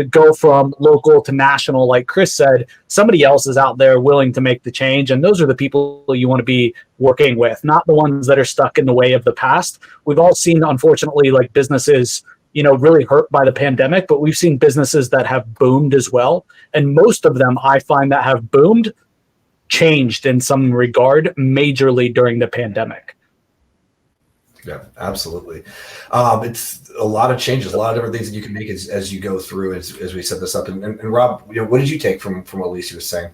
G: go from local to national, like Chris said, somebody else is out there willing to make the change. And those are the people you want to be working with, not the ones that are stuck in the way of the past. We've all seen, unfortunately, like businesses, really hurt by the pandemic, but we've seen businesses that have boomed as well. And most of them, I find, that have boomed, changed in some regard majorly during the pandemic.
A: Yeah, absolutely. It's a lot of changes, a lot of different things that you can make as you go through as we set this up. And Rob, what did you take from what Alicia was saying?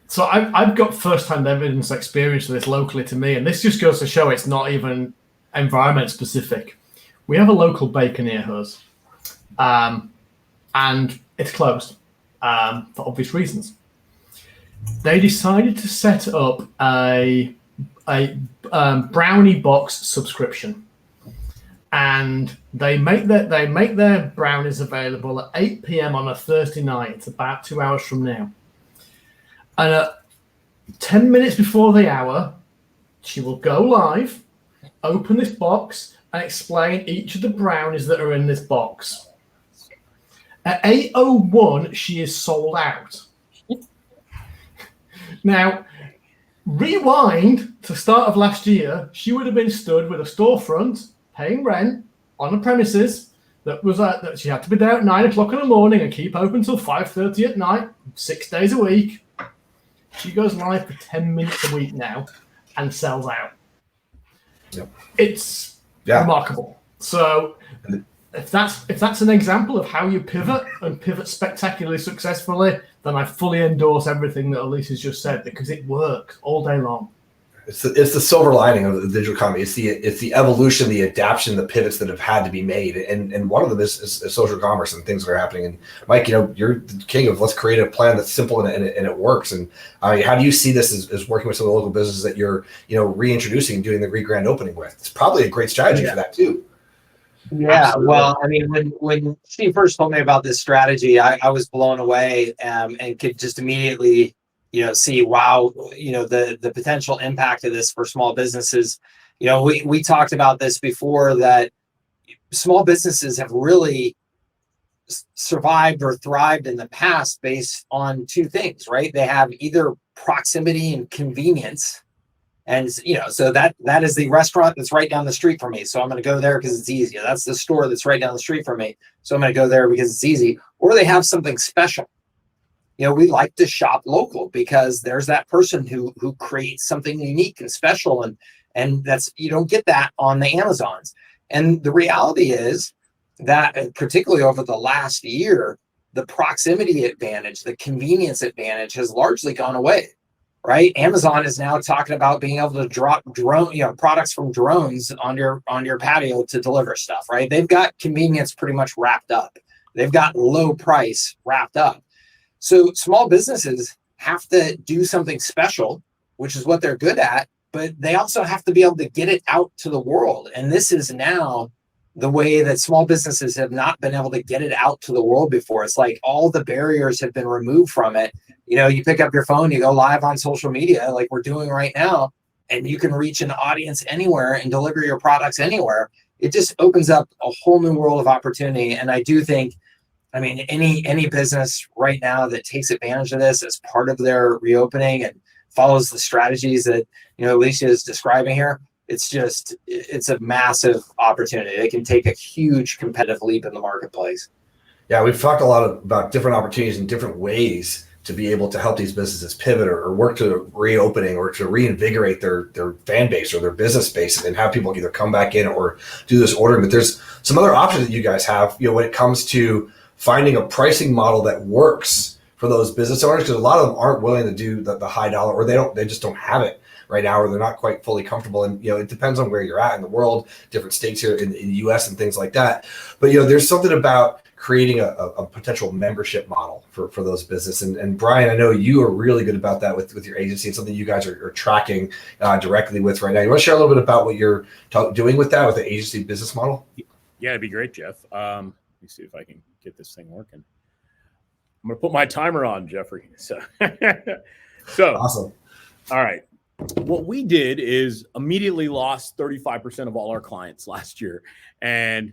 B: So I've got first-hand evidence experience of this locally to me, and this just goes to show it's not even environment specific. We have a local baker near us, and it's closed for obvious reasons. They decided to set up a brownie box subscription, and they make their brownies available at 8 p.m. on a Thursday night. It's about 2 hours from now. And at 10 minutes before the hour, she will go live, open this box, and explain each of the brownies that are in this box. At 8:01, she is sold out. Now, rewind to start of last year, she would have been stood with a storefront, paying rent on the premises that she had to be there at 9 o'clock in the morning and keep open till 5:30 at night, 6 days a week. She goes live for 10 minutes a week now and sells out.
A: Yep.
B: It's remarkable. So if that's an example of how you pivot and pivot spectacularly successfully, then I fully endorse everything that Alicia's just said, because it works all day long.
A: It's the silver lining of the digital economy. It's the evolution, the adaptation, the pivots that have had to be made, and one of them is social commerce and things that are happening. And Mike, you're the king of let's create a plan that's simple and it works. And how do you see this as working with some of the local businesses that you're reintroducing and doing the grand opening with? It's probably a great strategy for that too.
D: Yeah, absolutely. Well, I mean, when Steve first told me about this strategy, I was blown away and could just immediately see, wow, the potential impact of this for small businesses. We talked about this before, that small businesses have really survived or thrived in the past based on two things, right? They have either proximity and convenience. And, so that is the restaurant that's right down the street from me. So I'm going to go there because it's easy. That's the store that's right down the street from me. So I'm going to go there because it's easy. Or they have something special. We like to shop local because there's that person who creates something unique and special. And that's, you don't get that on the Amazons. And the reality is that, particularly over the last year, the proximity advantage, the convenience advantage has largely gone away. Right? Amazon is now talking about being able to drop products from drones on your patio to deliver stuff, right? They've got convenience pretty much wrapped up. They've got low price wrapped up. So small businesses have to do something special, which is what they're good at, but they also have to be able to get it out to the world. And this is now the way that small businesses have not been able to get it out to the world before. It's like all the barriers have been removed from it. You know, you pick up your phone, you go live on social media like we're doing right now, and you can reach an audience anywhere and deliver your products anywhere. It just opens up a whole new world of opportunity. And I do think, I mean, any business right now that takes advantage of this as part of their reopening and follows the strategies that, you know, Alicia is describing here, it's a massive opportunity. They can take a huge competitive leap in the marketplace.
A: Yeah, we've talked a lot about different opportunities and different ways to be able to help these businesses pivot or work to reopening or to reinvigorate their fan base or their business base and have people either come back in or do this ordering. But there's some other options that you guys have, you know, when it comes to finding a pricing model that works for those business owners, because a lot of them aren't willing to do the high dollar, or they just don't have it right now, or they're not quite fully comfortable. And, you know, it depends on where you're at in the world, different states here in the US and things like that. But, you know, there's something about creating a potential membership model for those business. And Brian, I know you are really good about that with your agency. It's something you guys are tracking directly with right now. You want to share a little bit about what you're doing with that, with the agency business model?
C: Yeah, it'd be great, Jeff. Let me see if I can get this thing working. I'm going to put my timer on, Jeffrey. So
A: Awesome.
C: All right. What we did is immediately lost 35% of all our clients last year. And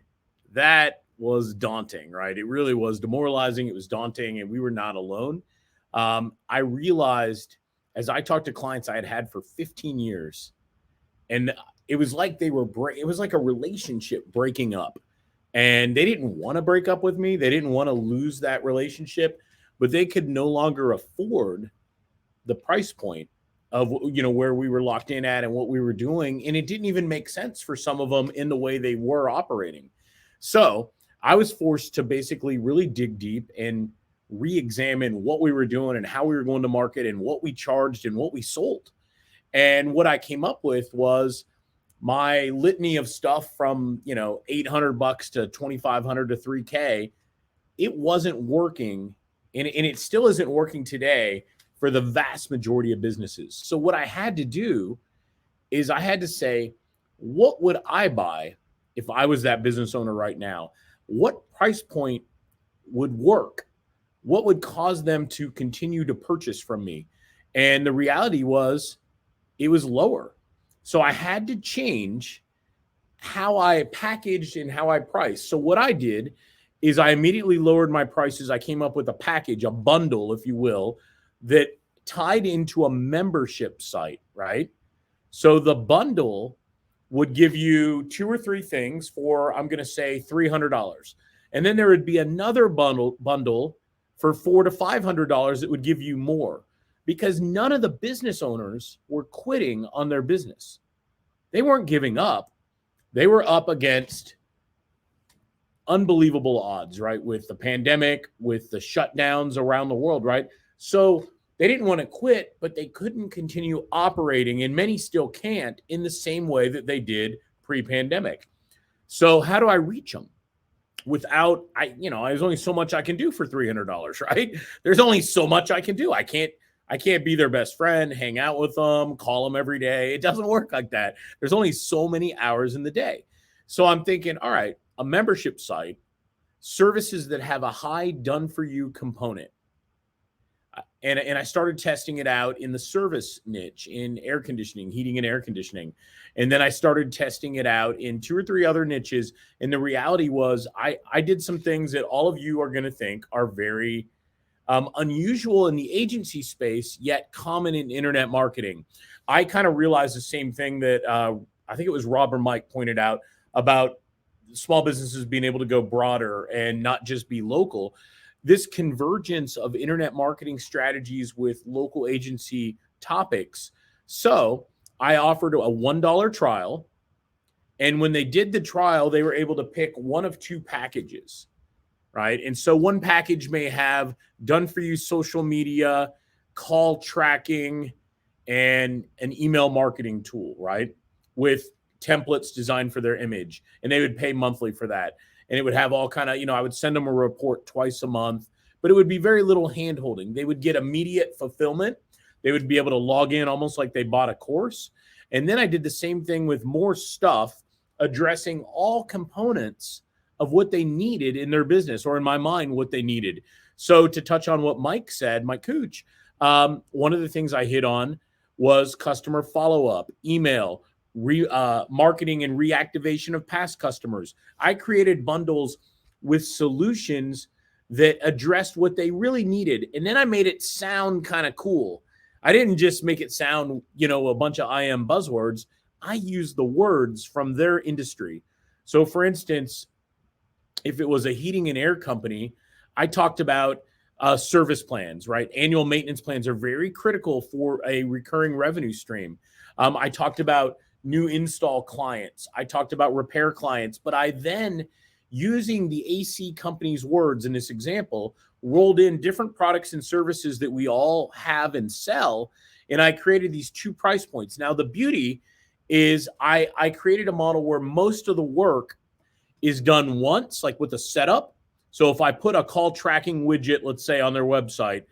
C: that was daunting, right? It really was demoralizing. It was daunting, and we were not alone. I realized as I talked to clients I had had for 15 years, and it was like it was like a relationship breaking up. And they didn't want to break up with me. They didn't want to lose that relationship, but they could no longer afford the price point of, you know, where we were locked in at and what we were doing. And it didn't even make sense for some of them in the way they were operating. So I was forced to basically really dig deep and re-examine what we were doing and how we were going to market and what we charged and what we sold. And what I came up with was my litany of stuff from, you know, $800 to $2,500 to $3,000. It wasn't working, and it still isn't working today for the vast majority of businesses. So what I had to do is I had to say, what would I buy if I was that business owner right now? What price point would work? What would cause them to continue to purchase from me? And the reality was it was lower. So I had to change how I packaged and how I priced. So what I did is I immediately lowered my prices. I came up with a package, a bundle, if you will, that tied into a membership site, right? So the bundle would give you 2 or 3 things for, I'm going to say, $300. And then there would be another bundle for $400 to $500 that would give you more, because none of the business owners were quitting on their business. They weren't giving up. They were up against unbelievable odds, right? With the pandemic, with the shutdowns around the world, right? So they didn't want to quit, but they couldn't continue operating, and many still can't, in the same way that they did pre-pandemic. So how do I reach them? Without, there's only so much I can do for $300, right? There's only so much I can do. I can't be their best friend, hang out with them, call them every day. It doesn't work like that. There's only so many hours in the day. So I'm thinking, all right, a membership site, services that have a high done-for-you component. And I started testing it out in the service niche, in air conditioning, heating and air conditioning. And then I started testing it out in 2 or 3 other niches. And the reality was I did some things that all of you are going to think are very unusual in the agency space, yet common in internet marketing. I kind of realized the same thing that I think it was Rob or Mike pointed out about small businesses being able to go broader and not just be local. This convergence of internet marketing strategies with local agency topics. So I offered a $1 trial. And when they did the trial, they were able to pick one of 2 packages, right? And so one package may have done for you social media, call tracking, and an email marketing tool, right? With templates designed for their image. And they would pay monthly for that. And it would have all kind of, I would send them a report twice a month, but it would be very little hand holding. They would get immediate fulfillment. They would be able to log in almost like they bought a course. And then I did the same thing with more stuff addressing all components of what they needed in their business, or in my mind, what they needed. So to touch on what Mike said, Mike Cooch, one of the things I hit on was customer follow-up, email, marketing and reactivation of past customers. I created bundles with solutions that addressed what they really needed. And then I made it sound kind of cool. I didn't just make it sound, a bunch of IM buzzwords. I used the words from their industry. So for instance, if it was a heating and air company, I talked about service plans, right? Annual maintenance plans are very critical for a recurring revenue stream. I talked about new install clients. I talked about repair clients, but I then, using the AC company's words in this example, rolled in different products and services that we all have and sell. And I created these 2 price points. Now, the beauty is I created a model where most of the work is done once, like with a setup. So if I put a call tracking widget, let's say on their website,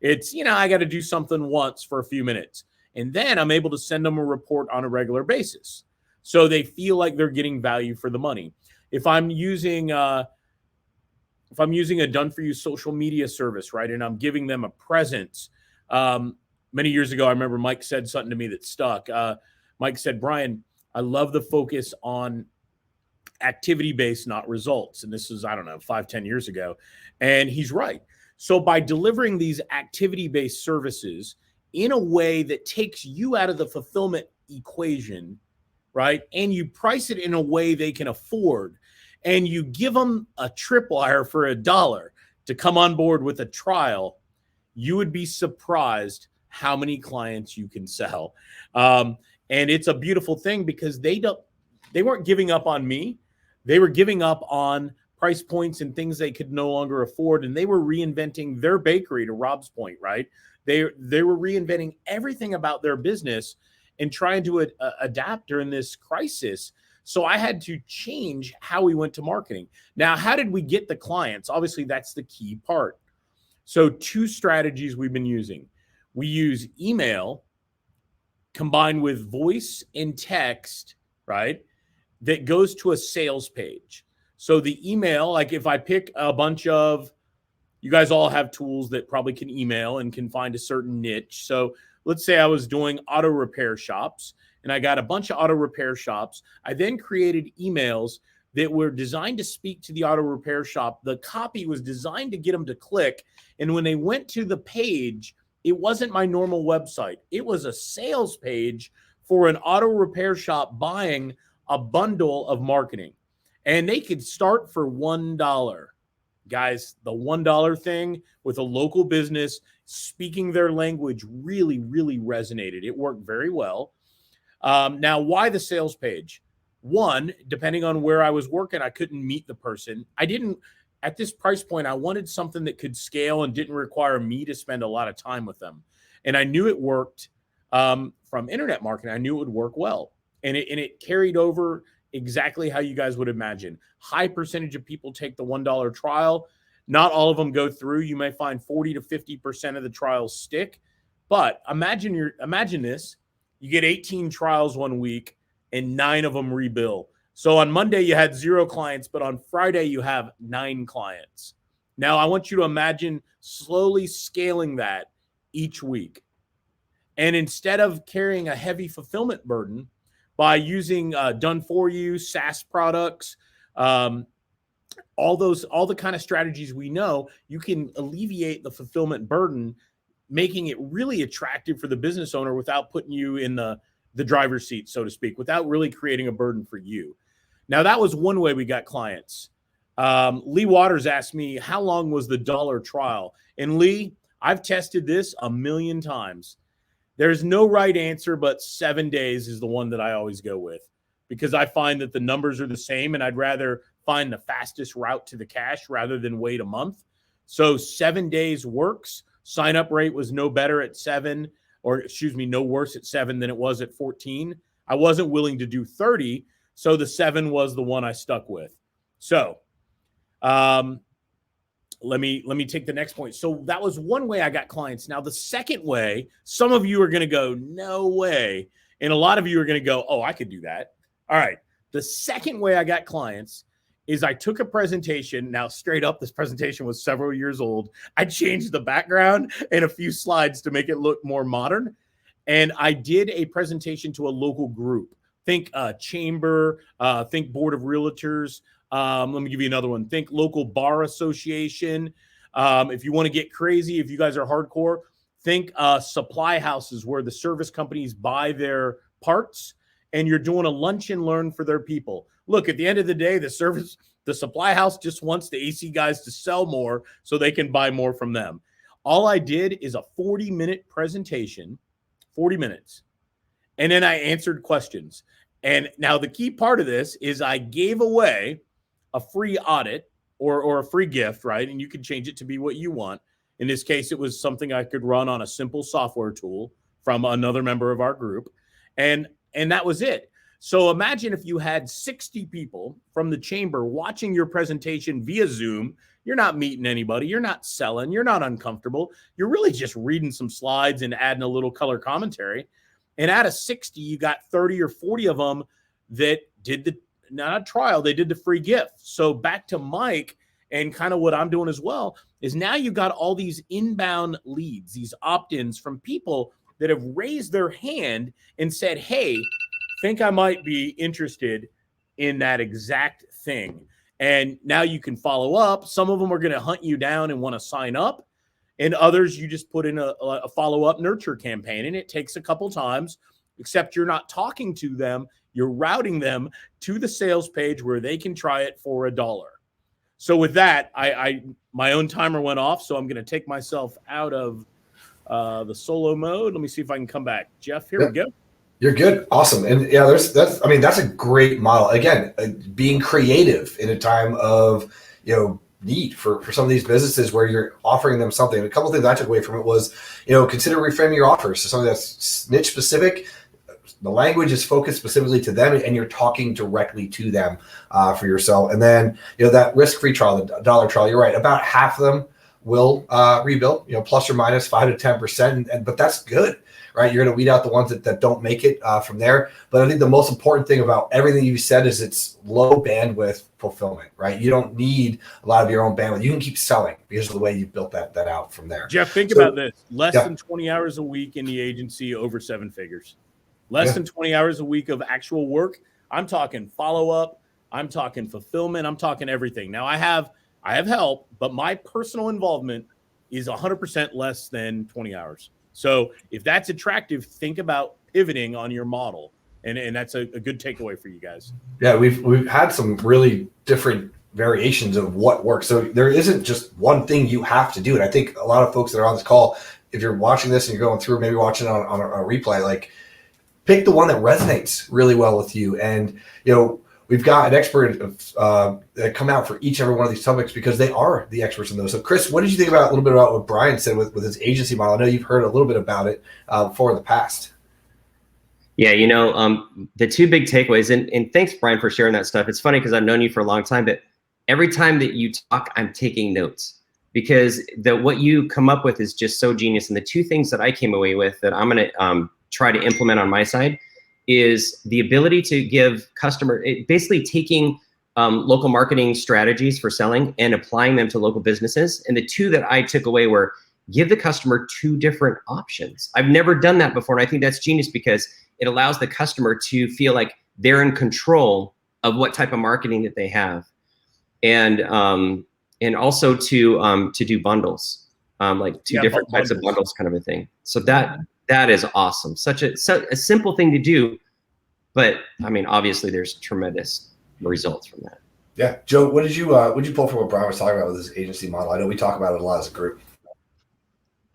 C: it's, I got to do something once for a few minutes. And then I'm able to send them a report on a regular basis. So they feel like they're getting value for the money. If I'm using a done for you social media service, right, and I'm giving them a presence. Many years ago, I remember Mike said something to me that stuck. Mike said, Brian, I love the focus on activity-based, not results. And this is, 5-10 years ago. And he's right. So by delivering these activity-based services in a way that takes you out of the fulfillment equation, right, and you price it in a way they can afford, and you give them a tripwire for $1 to come on board with a trial, you would be surprised how many clients you can sell. And it's a beautiful thing because they weren't giving up on me. They were giving up on price points and things they could no longer afford. And they were reinventing their bakery, to Rob's point, right? They were reinventing everything about their business and trying to adapt during this crisis. So I had to change how we went to marketing. Now, how did we get the clients? Obviously, that's the key part. So 2 strategies we've been using. We use email combined with voice and text, right, that goes to a sales page. So the email, like if I pick a bunch of, you guys all have tools that probably can email and can find a certain niche. So let's say I was doing auto repair shops and I got a bunch of auto repair shops. I then created emails that were designed to speak to the auto repair shop. The copy was designed to get them to click. And when they went to the page, it wasn't my normal website. It was a sales page for an auto repair shop buying a bundle of marketing. And they could start for $1. Guys, the $1 thing with a local business speaking their language really, really resonated. It worked very well. Now, why the sales page? One, depending on where I was working, I couldn't meet the person. At this price point, I wanted something that could scale and didn't require me to spend a lot of time with them. And I knew it worked from internet marketing. I knew it would work well. And it carried over exactly how you guys would imagine. High percentage of people take the $1 trial. Not all of them go through. You may find 40 to 50% of the trials stick. But imagine this. You get 18 trials one week and 9 of them rebill. So on Monday, you had 0 clients, but on Friday, you have 9 clients. Now, I want you to imagine slowly scaling that each week. And instead of carrying a heavy fulfillment burden by using done for you, SaaS products, all the kind of strategies we know, you can alleviate the fulfillment burden, making it really attractive for the business owner without putting you in the driver's seat, so to speak, without really creating a burden for you. Now, that was one way we got clients. Lee Waters asked me, how long was the $1 trial? And Lee, I've tested this 1,000,000 times. There's no right answer, but 7 days is the one that I always go with because I find that the numbers are the same and I'd rather find the fastest route to the cash rather than wait a month. So 7 days works. Sign up rate was no better at 7, no worse at 7 than it was at 14. I wasn't willing to do 30. So the 7 was the one I stuck with. So let me take the next point. So that was one way I got clients. Now the second way, some of you are going to go, no way. And a lot of you are going to go, oh, I could do that. All right. The second way I got clients is I took a presentation. Now, straight up, this presentation was several years old. I changed the background and a few slides to make it look more modern. And I did a presentation to a local group. Think chamber, think board of realtors. Let me give you another one. Think local bar association. If you want to get crazy, if you guys are hardcore, think supply houses where the service companies buy their parts and you're doing a lunch and learn for their people. Look, at the end of the day, the supply house just wants the AC guys to sell more so they can buy more from them. All I did is a 40-minute presentation, 40 minutes. And then I answered questions. And now the key part of this is I gave away a free audit or a free gift, right? And you can change it to be what you want. In this case, it was something I could run on a simple software tool from another member of our group. And that was it. So imagine if you had 60 people from the chamber watching your presentation via Zoom. You're not meeting anybody. You're not selling. You're not uncomfortable. You're really just reading some slides and adding a little color commentary. And out of 60, you got 30 or 40 of them that did not a trial, they did the free gift. So back to Mike and kind of what I'm doing as well is now you got all these inbound leads, these opt-ins from people that have raised their hand and said, hey, think I might be interested in that exact thing. And now you can follow up. Some of them are going to hunt you down and want to sign up. And others, you just put in a follow-up nurture campaign. And it takes a couple times, except you're not talking to them. You're routing them to the sales page where they can try it for $1. So with that, my own timer went off. So I'm going to take myself out of the solo mode. Let me see if I can come back. Jeff, here we go.
A: You're good. Awesome. And yeah, that's a great model. Again, being creative in a time of, need for some of these businesses where you're offering them something. And a couple of things I took away from it was, consider reframing your offers to something that's niche specific. The language is focused specifically to them and you're talking directly to them for yourself. And then, that risk-free trial, the dollar trial, you're right. About half of them will rebuild, plus or minus 5 to 10%. But that's good. Right, you're going to weed out the ones that don't make it from there. But I think the most important thing about everything you said is it's low bandwidth fulfillment. Right, you don't need a lot of your own bandwidth. You can keep selling because of the way you built that out from there.
C: Jeff, think about this: less than 20 hours a week in the agency, over 7 figures. Less than 20 hours a week of actual work. I'm talking follow up. I'm talking fulfillment. I'm talking everything. Now I have help, but my personal involvement is 100% less than 20 hours. So if that's attractive, think about pivoting on your model. And that's a good takeaway for you guys. Yeah,
A: we've had some really different variations of what works. So there isn't just one thing you have to do. And I think a lot of folks that are on this call, if you're watching this and you're going through, maybe watching on a replay, like pick the one that resonates really well with you. And, we've got an expert that come out for each and every one of these topics because they are the experts in those. So, Chris, what did you think about a little bit about what Brian said with his agency model? I know you've heard a little bit about it before in the past.
F: Yeah, the two big takeaways, and thanks, Brian, for sharing that stuff. It's funny because I've known you for a long time, but every time that you talk, I'm taking notes because what you come up with is just so genius. And the two things that I came away with that I'm going to try to implement on my side is the ability to give basically taking local marketing strategies for selling and applying them to local businesses. And the two that I took away were give the customer 2 different options. I've never done that before. And I think that's genius because it allows the customer to feel like they're in control of what type of marketing that they have. And also to do bundles, like 2 different types of bundles kind of a thing. So that is awesome. Such a simple thing to do, but I mean, obviously there's tremendous results from that.
A: Yeah. Joe, what did you pull from what Brian was talking about with his agency model? I know we talk about it a lot as a group.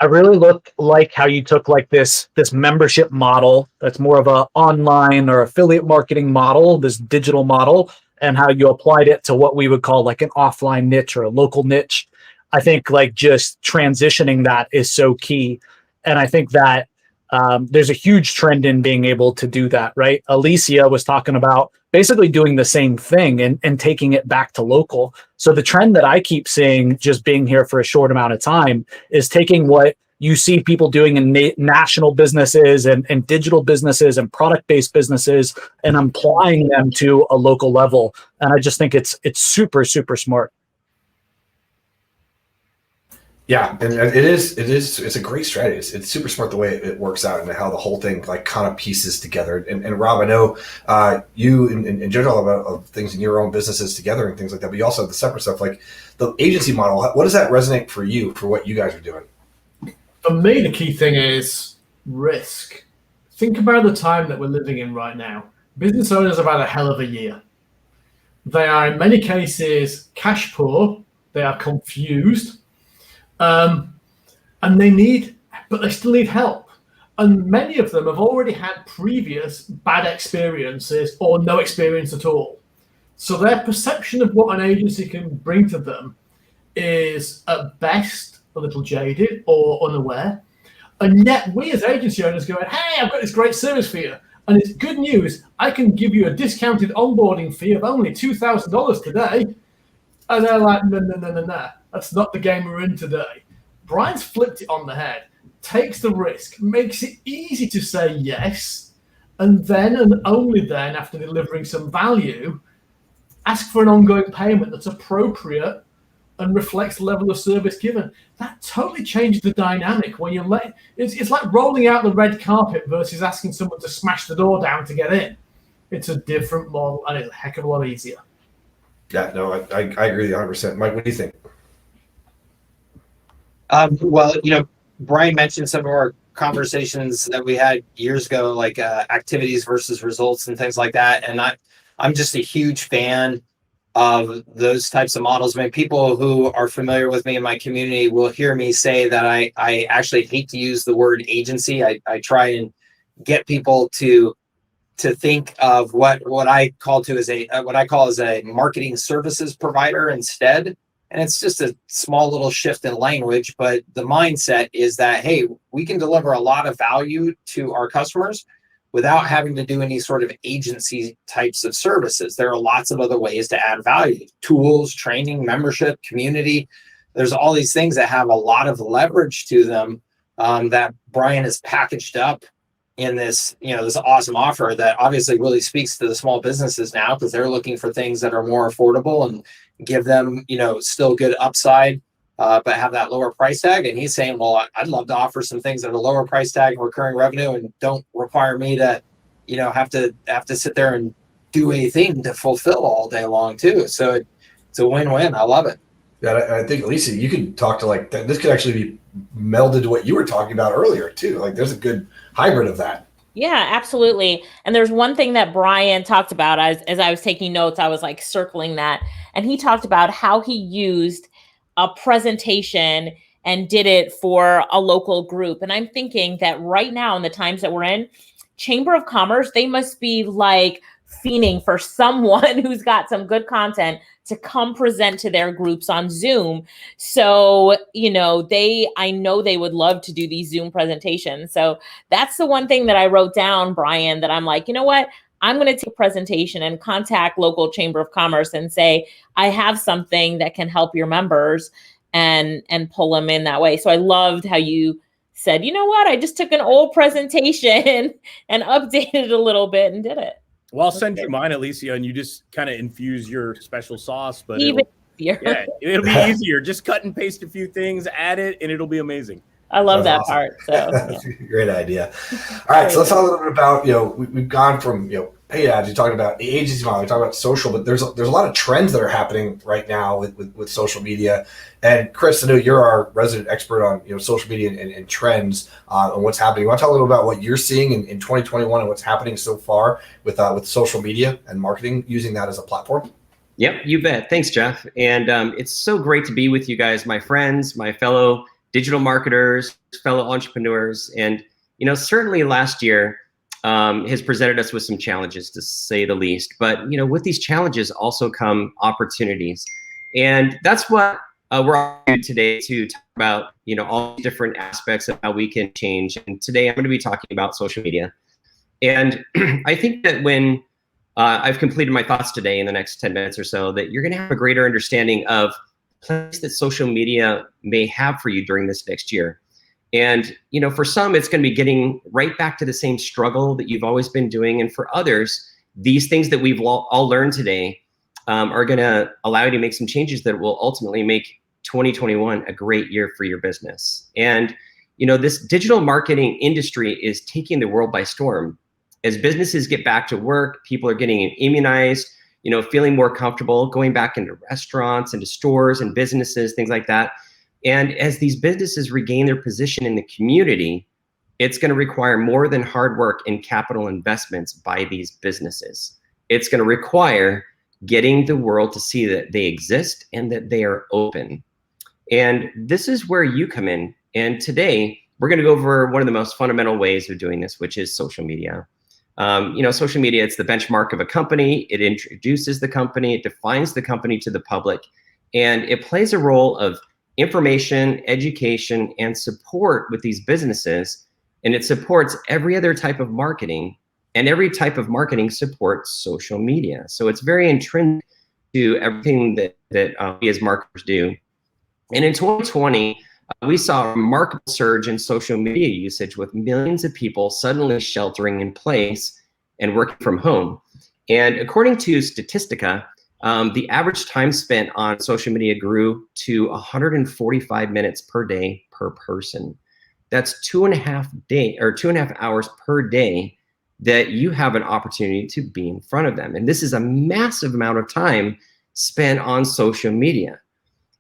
G: I really like how you took like this membership model that's more of a online or affiliate marketing model, this digital model, and how you applied it to what we would call like an offline niche or a local niche. I think like just transitioning that is so key. And I think that there's a huge trend in being able to do that, right? Alicia was talking about basically doing the same thing and taking it back to local. So the trend that I keep seeing, just being here for a short amount of time, is taking what you see people doing in national businesses and digital businesses and product-based businesses and applying them to a local level. And I just think it's super, super smart.
A: Yeah, and it's a great strategy. It's super smart the way it works out and how the whole thing like kind of pieces together. And Rob, I know you in general of things in your own businesses together and things like that, but you also have the separate stuff like the agency model. What does that resonate for you for what you guys are doing?
B: For me, the key thing is risk. Think about the time that we're living in right now. Business owners have had a hell of a year. They are in many cases cash poor. They are confused. And but they still need help. And many of them have already had previous bad experiences or no experience at all. So their perception of what an agency can bring to them is at best a little jaded or unaware. And yet we as agency owners going, hey, I've got this great service for you. And it's good news. I can give you a discounted onboarding fee of only $2,000 today. And they're like, no. That's not the game we're in today. Brian's flipped it on the head, takes the risk, makes it easy to say yes, and then and only then, after delivering some value, ask for an ongoing payment that's appropriate and reflects the level of service given. That totally changes the dynamic when you it's like rolling out the red carpet versus asking someone to smash the door down to get in. It's a different model and it's a heck of a lot easier.
A: Yeah, no, I agree with you 100%. Mike, what do you think?
D: Well, Brian mentioned some of our conversations that we had years ago, like activities versus results and things like that. And I'm just a huge fan of those types of models. I mean, people who are familiar with me in my community will hear me say that I actually hate to use the word agency. I try and get people to think of what I call as a marketing services provider instead. And it's just a small little shift in language, but the mindset is that, hey, we can deliver a lot of value to our customers without having to do any sort of agency types of services. There are lots of other ways to add value: tools, training, membership, community. There's all these things that have a lot of leverage to them that Brian has packaged up in this awesome offer that obviously really speaks to the small businesses now, because they're looking for things that are more affordable and give them, still good upside, but have that lower price tag. And he's saying, well, I'd love to offer some things that are lower price tag and recurring revenue and don't require me to, have to sit there and do anything to fulfill all day long too. So it's a win-win. I love it.
A: Yeah, I think, Lisa, you could talk to this could actually be melded to what you were talking about earlier too. Like there's a good hybrid of that.
E: Yeah, absolutely. And there's one thing that Brian talked about as I was taking notes, I was like circling that. And he talked about how he used a presentation and did it for a local group. And I'm thinking that right now in the times that we're in, Chamber of Commerce, they must be like fiending for someone who's got some good content to come present to their groups on Zoom. So, I know they would love to do these Zoom presentations. So that's the one thing that I wrote down, Brian, that I'm like, you know what? I'm going to take a presentation and contact local Chamber of Commerce and say, I have something that can help your members and pull them in that way. So I loved how you said, you know what? I just took an old presentation and updated it a little bit and did it.
C: Well, I'll send you mine, Alicia, and you just kind of infuse your special sauce. But
E: even easier.
C: Yeah, it'll be easier. Just cut and paste a few things, add it, and it'll be amazing.
E: I love that
A: awesome.
E: part. So
A: yeah. Great idea. All right, so let's talk a little bit about we've gone from paid ads. You talked about the agency model. You talked about social, but there's a lot of trends that are happening right now with social media. And Chris, I know you're our resident expert on social media and trends and what's happening. You want to talk a little about what you're seeing in 2021 and what's happening so far with social media and marketing, using that as a platform?
F: Yep, you bet. Thanks, Jeff. And it's so great to be with you guys, my friends, my fellow digital marketers, fellow entrepreneurs. And certainly last year has presented us with some challenges, to say the least. But with these challenges also come opportunities, and that's what we're all here today to talk about, all different aspects of how we can change. And today I'm going to be talking about social media. And I think that when I've completed my thoughts today in the next 10 minutes or so, that you're going to have a greater understanding of the place that social media may have for you during this next year. And, for some, it's going to be getting right back to the same struggle that you've always been doing. And for others, these things that we've all learned today are going to allow you to make some changes that will ultimately make 2021 a great year for your business. And, this digital marketing industry is taking the world by storm. As businesses get back to work, people are getting immunized, feeling more comfortable, going back into restaurants, into stores and businesses, things like that. And as these businesses regain their position in the community, it's going to require more than hard work and capital investments by these businesses. It's going to require getting the world to see that they exist and that they are open. And this is where you come in. And today, we're going to go over one of the most fundamental ways of doing this, which is social media. Social media, it's the benchmark of a company. It introduces the company. It defines the company to the public. And it plays a role of information, education, and support with these businesses. And it supports every other type of marketing, and every type of marketing supports social media. So it's very intrinsic to everything that we as marketers do. And in 2020, we saw a remarkable surge in social media usage, with millions of people suddenly sheltering in place and working from home. And according to Statistica, the average time spent on social media grew to 145 minutes per day per person. That's 2.5 hours per day that you have an opportunity to be in front of them. And this is a massive amount of time spent on social media.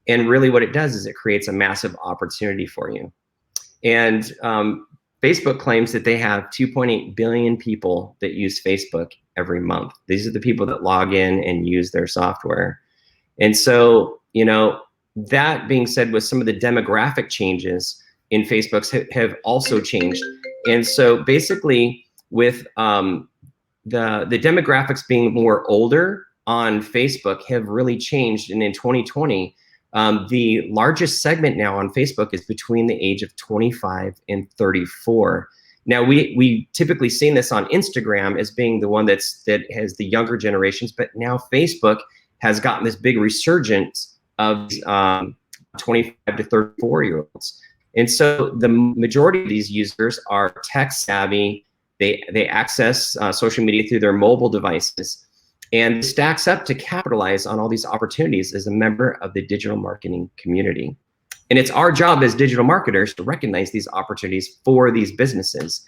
F: And really what it does is it creates a massive opportunity for you. And Facebook claims that they have 2.8 billion people that use Facebook every month. These are the people that log in and use their software. And so, that being said, with some of the demographic changes in Facebook have also changed. And so basically with the demographics being more older on Facebook have really changed. And in 2020, the largest segment now on Facebook is between the age of 25 and 34. Now, we typically seen this on Instagram as being the one that has the younger generations, but now Facebook has gotten this big resurgence of 25 to 34-year-olds. And so the majority of these users are tech savvy. They access social media through their mobile devices, and it stacks up to capitalize on all these opportunities as a member of the digital marketing community. And it's our job as digital marketers to recognize these opportunities for these businesses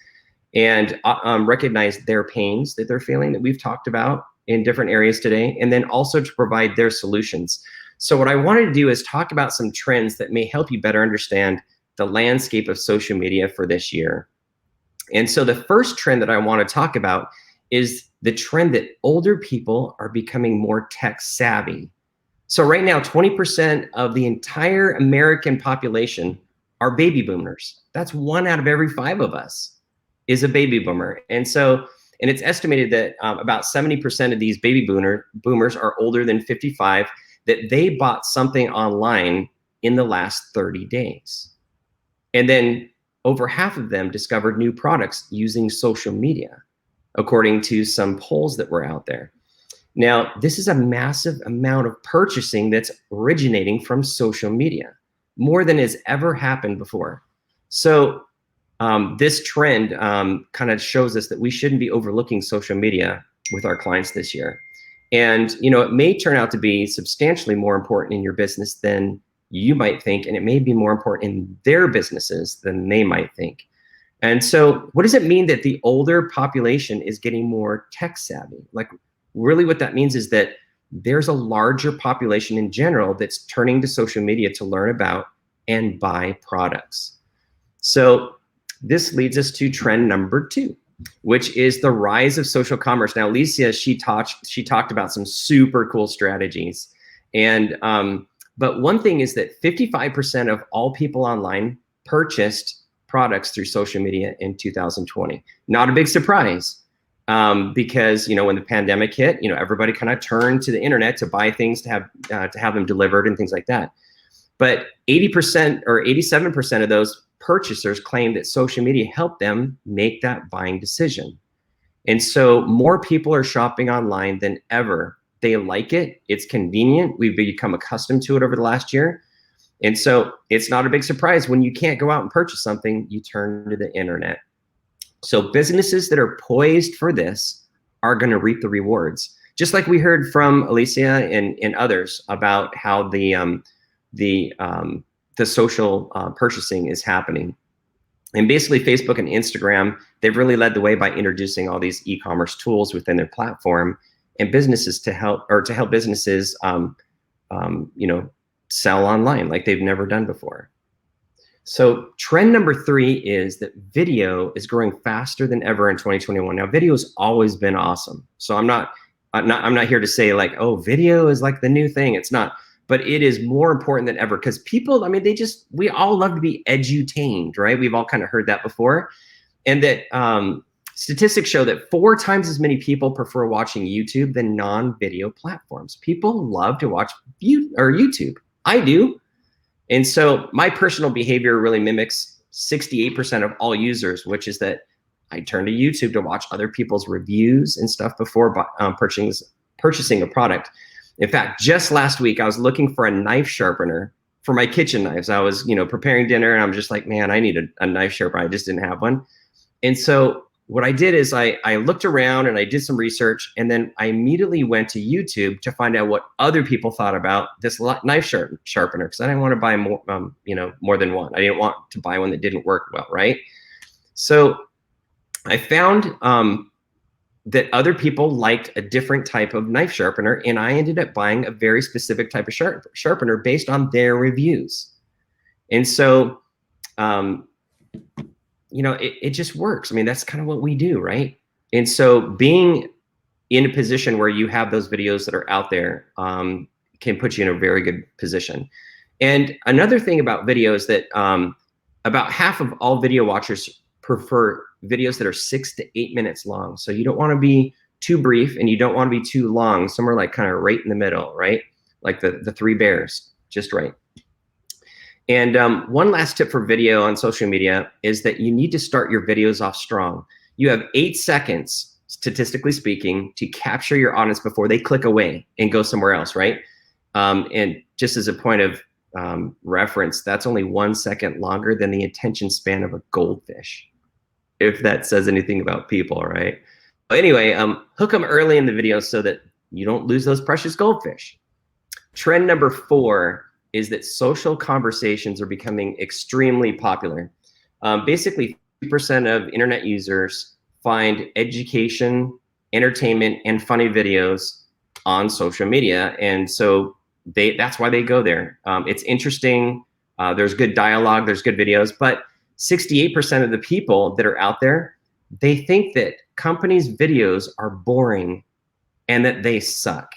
F: and recognize their pains that they're feeling that we've talked about in different areas today, and then also to provide their solutions. So what I wanted to do is talk about some trends that may help you better understand the landscape of social media for this year. And so the first trend that I want to talk about is the trend that older people are becoming more tech savvy. So right now, 20% of the entire American population are baby boomers. That's 1 out of every 5 of us is a baby boomer. And it's estimated that about 70% of these baby boomers are older than 55, that they bought something online in the last 30 days. And then over half of them discovered new products using social media, according to some polls that were out there. Now, this is a massive amount of purchasing that's originating from social media, more than has ever happened before. So this trend kind of shows us that we shouldn't be overlooking social media with our clients this year. And it may turn out to be substantially more important in your business than you might think, and it may be more important in their businesses than they might think. And so what does it mean that the older population is getting more tech savvy? Like, really what that means is that there's a larger population in general that's turning to social media to learn about and buy products. So this leads us to trend number 2, which is the rise of social commerce. Now, Alicia, she talked about some super cool strategies. And but one thing is that 55% of all people online purchased products through social media in 2020. Not a big surprise, because when the pandemic hit, everybody kind of turned to the internet to buy things, to have them delivered and things like that. But 80% or 87% of those purchasers claim that social media helped them make that buying decision. And so more people are shopping online than ever. They like it. It's convenient. We've become accustomed to it over the last year. And so it's not a big surprise when you can't go out and purchase something, you turn to the internet. So businesses that are poised for this are going to reap the rewards. Just like we heard from Alicia and others about how the social purchasing is happening. And basically Facebook and Instagram, they've really led the way by introducing all these e-commerce tools within their platform and businesses to help businesses, sell online like they've never done before. So trend number 3 is that video is growing faster than ever in 2021. Now, video has always been awesome. So I'm not here to say like, oh, video is like the new thing. It's not, but it is more important than ever because people, I mean, we all love to be edutained, right? We've all kind of heard that before. And that statistics show that 4 times as many people prefer watching YouTube than non-video platforms. People love to watch YouTube. I do. And so my personal behavior really mimics 68% of all users, which is that I turn to YouTube to watch other people's reviews and stuff before purchasing a product. In fact, just last week, I was looking for a knife sharpener for my kitchen knives. I was, preparing dinner and I'm just like, man, I need a knife sharpener. I just didn't have one. And so what I did is I looked around and I did some research, and then I immediately went to YouTube to find out what other people thought about this knife sharpener, because I didn't want to buy more, more than one. I didn't want to buy one that didn't work well, right? So I found that other people liked a different type of knife sharpener, and I ended up buying a very specific type of sharpener based on their reviews. And so, it just works. I mean, that's kind of what we do, right? And so being in a position where you have those videos that are out there can put you in a very good position. And another thing about video is that about half of all video watchers prefer videos that are 6 to 8 minutes long. So you don't want to be too brief and you don't want to be too long, somewhere like kind of right in the middle, right? Like the 3 bears, just right. And one last tip for video on social media is that you need to start your videos off strong. You have 8 seconds, statistically speaking, to capture your audience before they click away and go somewhere else, right? And just as a point of reference, that's only 1 second longer than the attention span of a goldfish, if that says anything about people, right? But anyway, hook them early in the video so that you don't lose those precious goldfish. Trend number 4 is that social conversations are becoming extremely popular. Basically, 50% of internet users find education, entertainment, and funny videos on social media. And so that's why they go there. It's interesting. There's good dialogue, there's good videos, but 68% of the people that are out there, they think that companies' videos are boring and that they suck.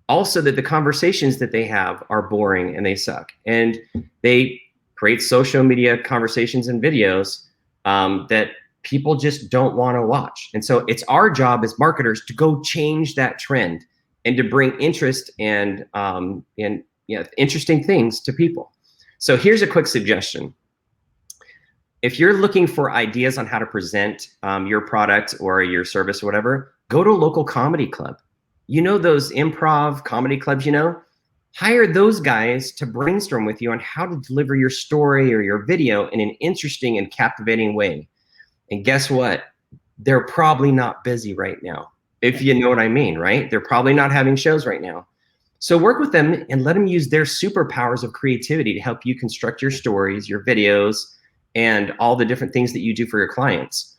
F: Also, that the conversations that they have are boring and they suck. And they create social media conversations and videos that people just don't want to watch. And so it's our job as marketers to go change that trend and to bring interest and interesting things to people. So here's a quick suggestion. If you're looking for ideas on how to present your product or your service or whatever, go to a local comedy club. You know those improv comedy clubs, hire those guys to brainstorm with you on how to deliver your story or your video in an interesting and captivating way. And guess what? They're probably not busy right now, if you know what I mean, right? They're probably not having shows right now. So work with them and let them use their superpowers of creativity to help you construct your stories, your videos, and all the different things that you do for your clients.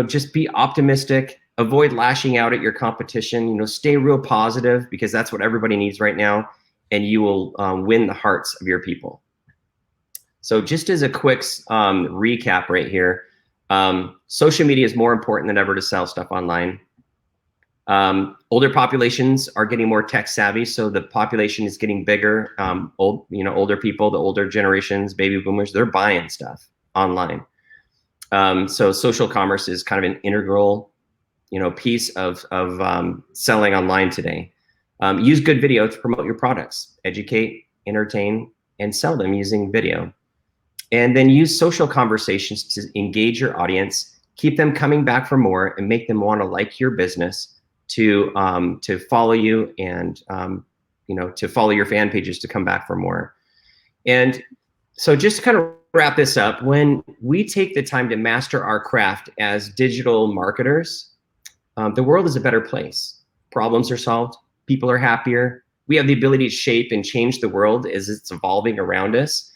F: Just be optimistic. Avoid lashing out at your competition. Stay real positive, because that's what everybody needs right now, and you will win the hearts of your people. So just as a quick recap right here, social media is more important than ever to sell stuff online. Older populations are getting more tech savvy, so the population is getting bigger. Older people, the older generations, baby boomers, they're buying stuff online. So social commerce is kind of an integral piece of selling online today. Use good video to promote your products, educate, entertain, and sell them using video. And then use social conversations to engage your audience, keep them coming back for more, and make them want to like your business, to follow you, and to follow your fan pages to come back for more. And so just to kind of wrap this up, when we take the time to master our craft as digital marketers, the world is a better place. Problems are solved, people are happier. We have the ability to shape and change the world as it's evolving around us.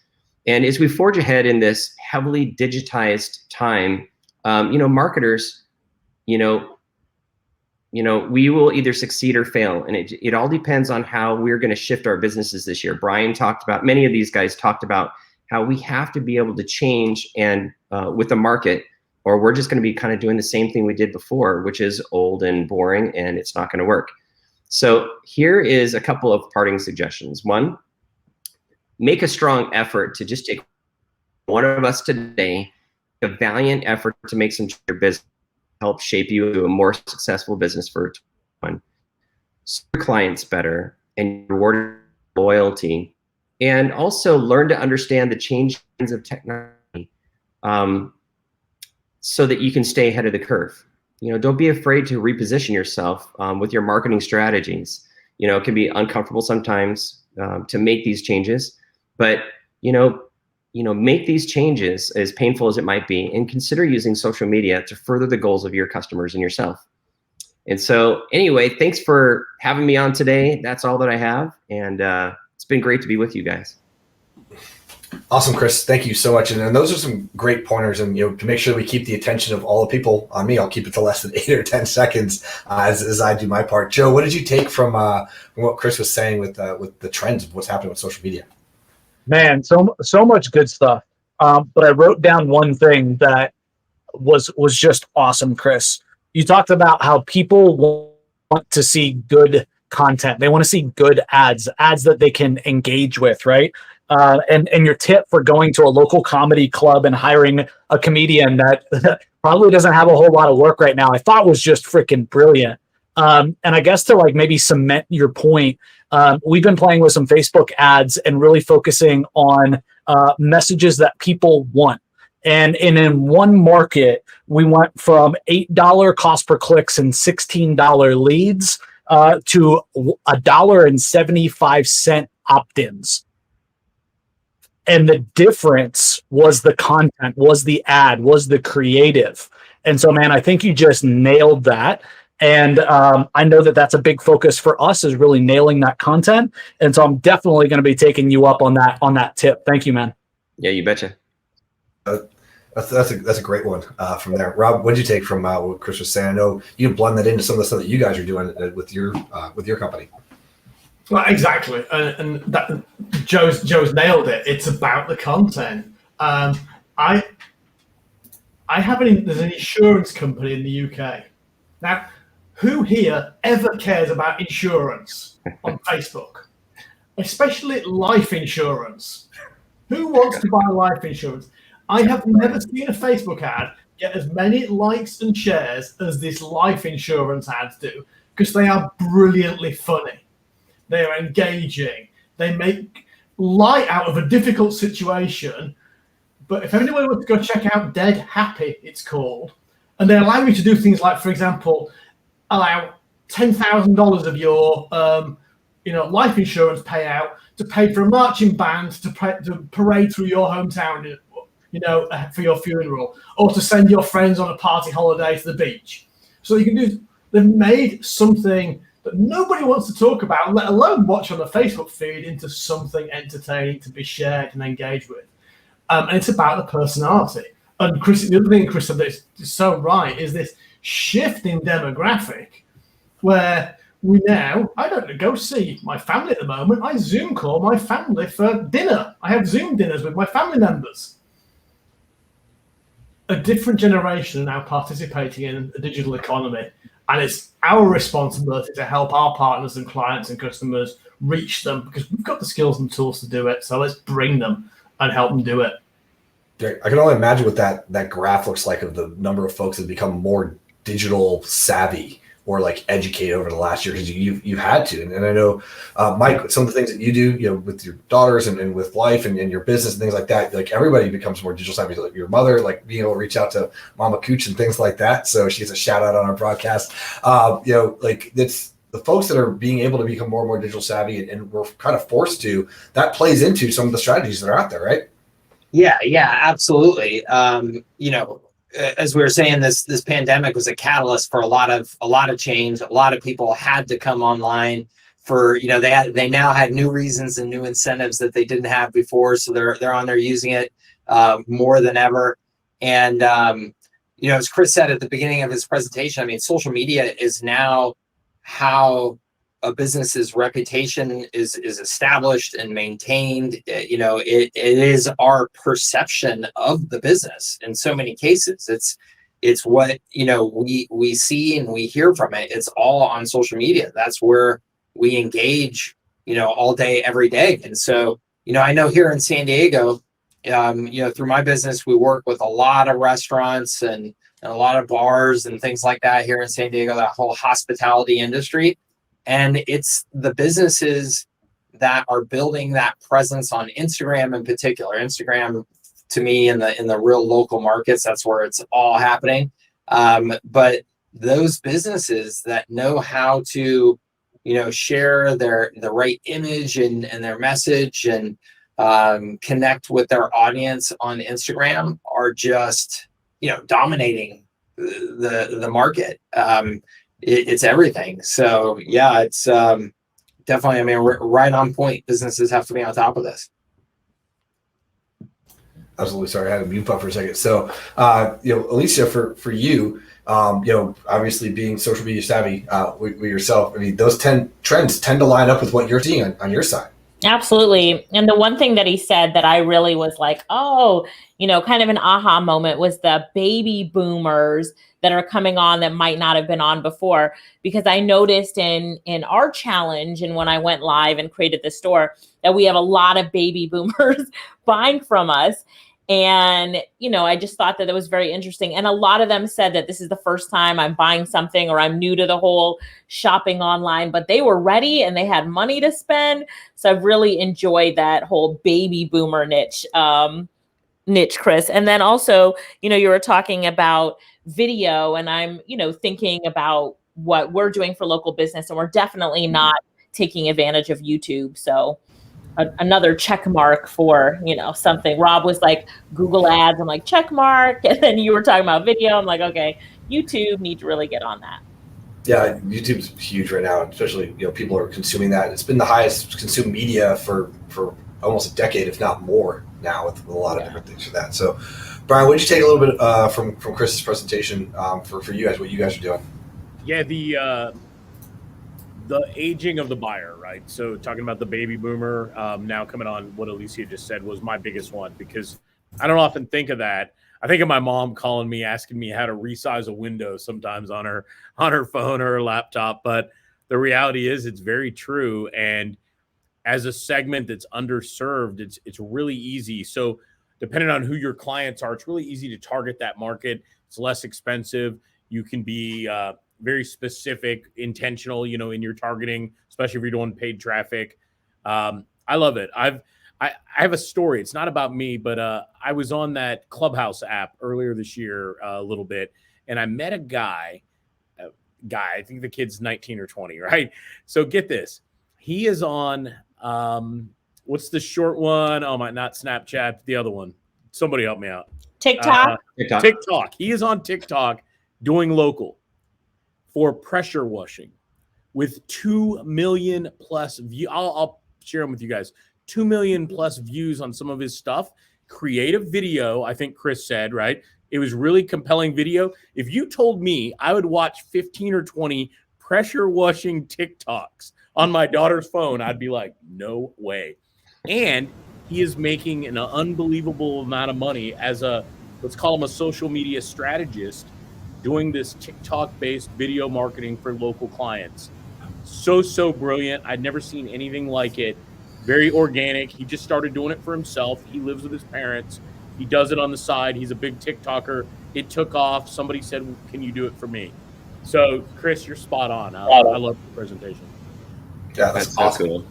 F: And as we forge ahead in this heavily digitized time, marketers, we will either succeed or fail. And it all depends on how we're going to shift our businesses this year. Brian talked about, many of these guys talked about how we have to be able to change and with the market, or we're just going to be kind of doing the same thing we did before, which is old and boring, and it's not going to work. So here is a couple of parting suggestions. One, make a strong effort to just take one of us today, a valiant effort to make some your business help shape you into a more successful business for one. Serve your clients better and reward loyalty, and also learn to understand the changes of technology so that you can stay ahead of the curve. Don't be afraid to reposition yourself with your marketing strategies. It can be uncomfortable sometimes to make these changes, but make these changes, as painful as it might be, and consider using social media to further the goals of your customers and yourself. And so anyway, thanks for having me on today. That's all that I have. And it's been great to be with you guys.
A: Awesome, Chris. Thank you so much. And those are some great pointers. And to make sure we keep the attention of all the people on me, I'll keep it to less than 8 or 10 seconds as I do my part. Joe, what did you take from what Chris was saying with the trends of what's happening with social media?
G: Man, so much good stuff. But I wrote down one thing that was just awesome, Chris. You talked about how people want to see good content. They want to see good ads that they can engage with, right? And your tip for going to a local comedy club and hiring a comedian that probably doesn't have a whole lot of work right now, I thought was just freaking brilliant. And I guess to maybe cement your point, we've been playing with some Facebook ads and really focusing on messages that people want. And in one market, we went from $8 cost per clicks and $16 leads to $1.75 opt-ins. And the difference was the content, was the ad, was the creative. And so, man, I think you just nailed that. And I know that that's a big focus for us, is really nailing that content. And so I'm definitely going to be taking you up on that tip. Thank you, man.
F: Yeah, you betcha.
A: That's a great one from there. Rob, what did you take from what Chris was saying? I know you blend that into some of the stuff that you guys are doing with your company.
B: Well, exactly, and that Joe's nailed it. It's about the content. There's an insurance company in the UK. Now, who here ever cares about insurance on Facebook, especially life insurance? Who wants to buy life insurance? I have never seen a Facebook ad get as many likes and shares as this life insurance ads do, because they are brilliantly funny. They are engaging. They make light out of a difficult situation. But if anyone wants to go check out Dead Happy, it's called, and they allow you to do things like, for example, allow $10,000 of your life insurance payout to pay for a marching band to parade through your hometown, for your funeral, or to send your friends on a party holiday to the beach. So you can do. They've made something that nobody wants to talk about, let alone watch on the Facebook feed, into something entertaining to be shared and engaged with. And it's about the personality. And Chris, the other thing Chris said that is so right is this shift in demographic, where we now, I don't go see my family at the moment. I Zoom call my family for dinner. I have Zoom dinners with my family members. A different generation are now participating in the digital economy. And it's our responsibility to help our partners and clients and customers reach them, because we've got the skills and tools to do it. So let's bring them and help them do it.
A: I can only imagine what that graph looks like of the number of folks that become more digital savvy or like educate over the last year because you had to. And I know, Mike, some of the things that you do, with your daughters and with life and your business and things like that, like everybody becomes more digital savvy. Like your mother, like being able to reach out to Mama Cooch and things like that. So she gets a shout out on our broadcast. Like it's the folks that are being able to become more and more digital savvy and we're kind of forced to, that plays into some of the strategies that are out there, right?
D: Yeah, absolutely. As we were saying, this pandemic was a catalyst for a lot of change. A lot of people had to come online for, they now had new reasons and new incentives that they didn't have before. So they're on there using it more than ever. And as Chris said at the beginning of his presentation, I mean, social media is now how a business's reputation is established and maintained. It is our perception of the business in so many cases. It's what we see and we hear from it. It's all on social media. That's where we engage all day, every day. And so I know here in San Diego, through my business, we work with a lot of restaurants and a lot of bars and things like that here in San Diego, that whole hospitality industry. And it's the businesses that are building that presence on Instagram in particular. Instagram, to me, in the real local markets, that's where it's all happening. But those businesses that know how to, share the right image and their message and connect with their audience on Instagram are just, dominating the market. It's everything. So yeah, it's definitely, I mean, right on point. Businesses have to be on top of this.
A: Absolutely. Sorry, I had a mute button for a second. So, Alicia, for you, obviously being social media savvy with yourself, I mean, those 10 trends tend to line up with what you're seeing on your side.
E: Absolutely. And the one thing that he said that I really was like, oh, kind of an aha moment was the baby boomers that are coming on that might not have been on before. Because I noticed in our challenge and when I went live and created the store that we have a lot of baby boomers buying from us. And, I just thought that was very interesting. And a lot of them said that this is the first time I'm buying something or I'm new to the whole shopping online, but they were ready and they had money to spend. So I've really enjoyed that whole baby boomer niche, Chris. And then also, you were talking about video and I'm, thinking about what we're doing for local business and we're definitely not taking advantage of YouTube. So another check mark for, something. Rob was like Google ads. I'm like, check mark. And then you were talking about video. I'm like, okay, YouTube need to really get on that.
A: Yeah, YouTube's huge right now, especially, people are consuming that. It's been the highest consumed media for almost a decade, if not more now with a lot of different things for that. So Brian, what did you take a little bit from Chris's presentation for you guys, what you guys are doing?
C: Yeah, the aging of the buyer, right? So talking about the baby boomer, now coming on what Alicia just said was my biggest one because I don't often think of that. I think of my mom calling me, asking me how to resize a window sometimes on her phone or her laptop. But the reality is it's very true. And as a segment that's underserved, it's really easy. So depending on who your clients are, it's really easy to target that market. It's less expensive. You can be very specific, intentional, in your targeting, especially if you're doing paid traffic. I love it. I have a story. It's not about me, but I was on that Clubhouse app earlier this year a little bit, and I met a guy. I think the kid's 19 or 20, right? So get this. He is on, what's the short one? Oh my, not Snapchat, the other one. Somebody help me out.
E: TikTok.
C: TikTok. He is on TikTok doing local for pressure washing with 2 million plus views. I'll share them with you guys. 2 million plus views on some of his stuff. Creative video, I think Chris said, right? It was really compelling video. If you told me I would watch 15 or 20 pressure washing TikToks on my daughter's phone, I'd be like, no way. And he is making an unbelievable amount of money as let's call him a social media strategist, doing this TikTok-based video marketing for local clients. So brilliant. I'd never seen anything like it. Very organic. He just started doing it for himself. He lives with his parents. He does it on the side. He's a big TikToker. It took off. Somebody said, can you do it for me? So, Chris, you're spot on. I love the presentation.
A: Yeah, that's
F: so
A: awesome.
F: cool.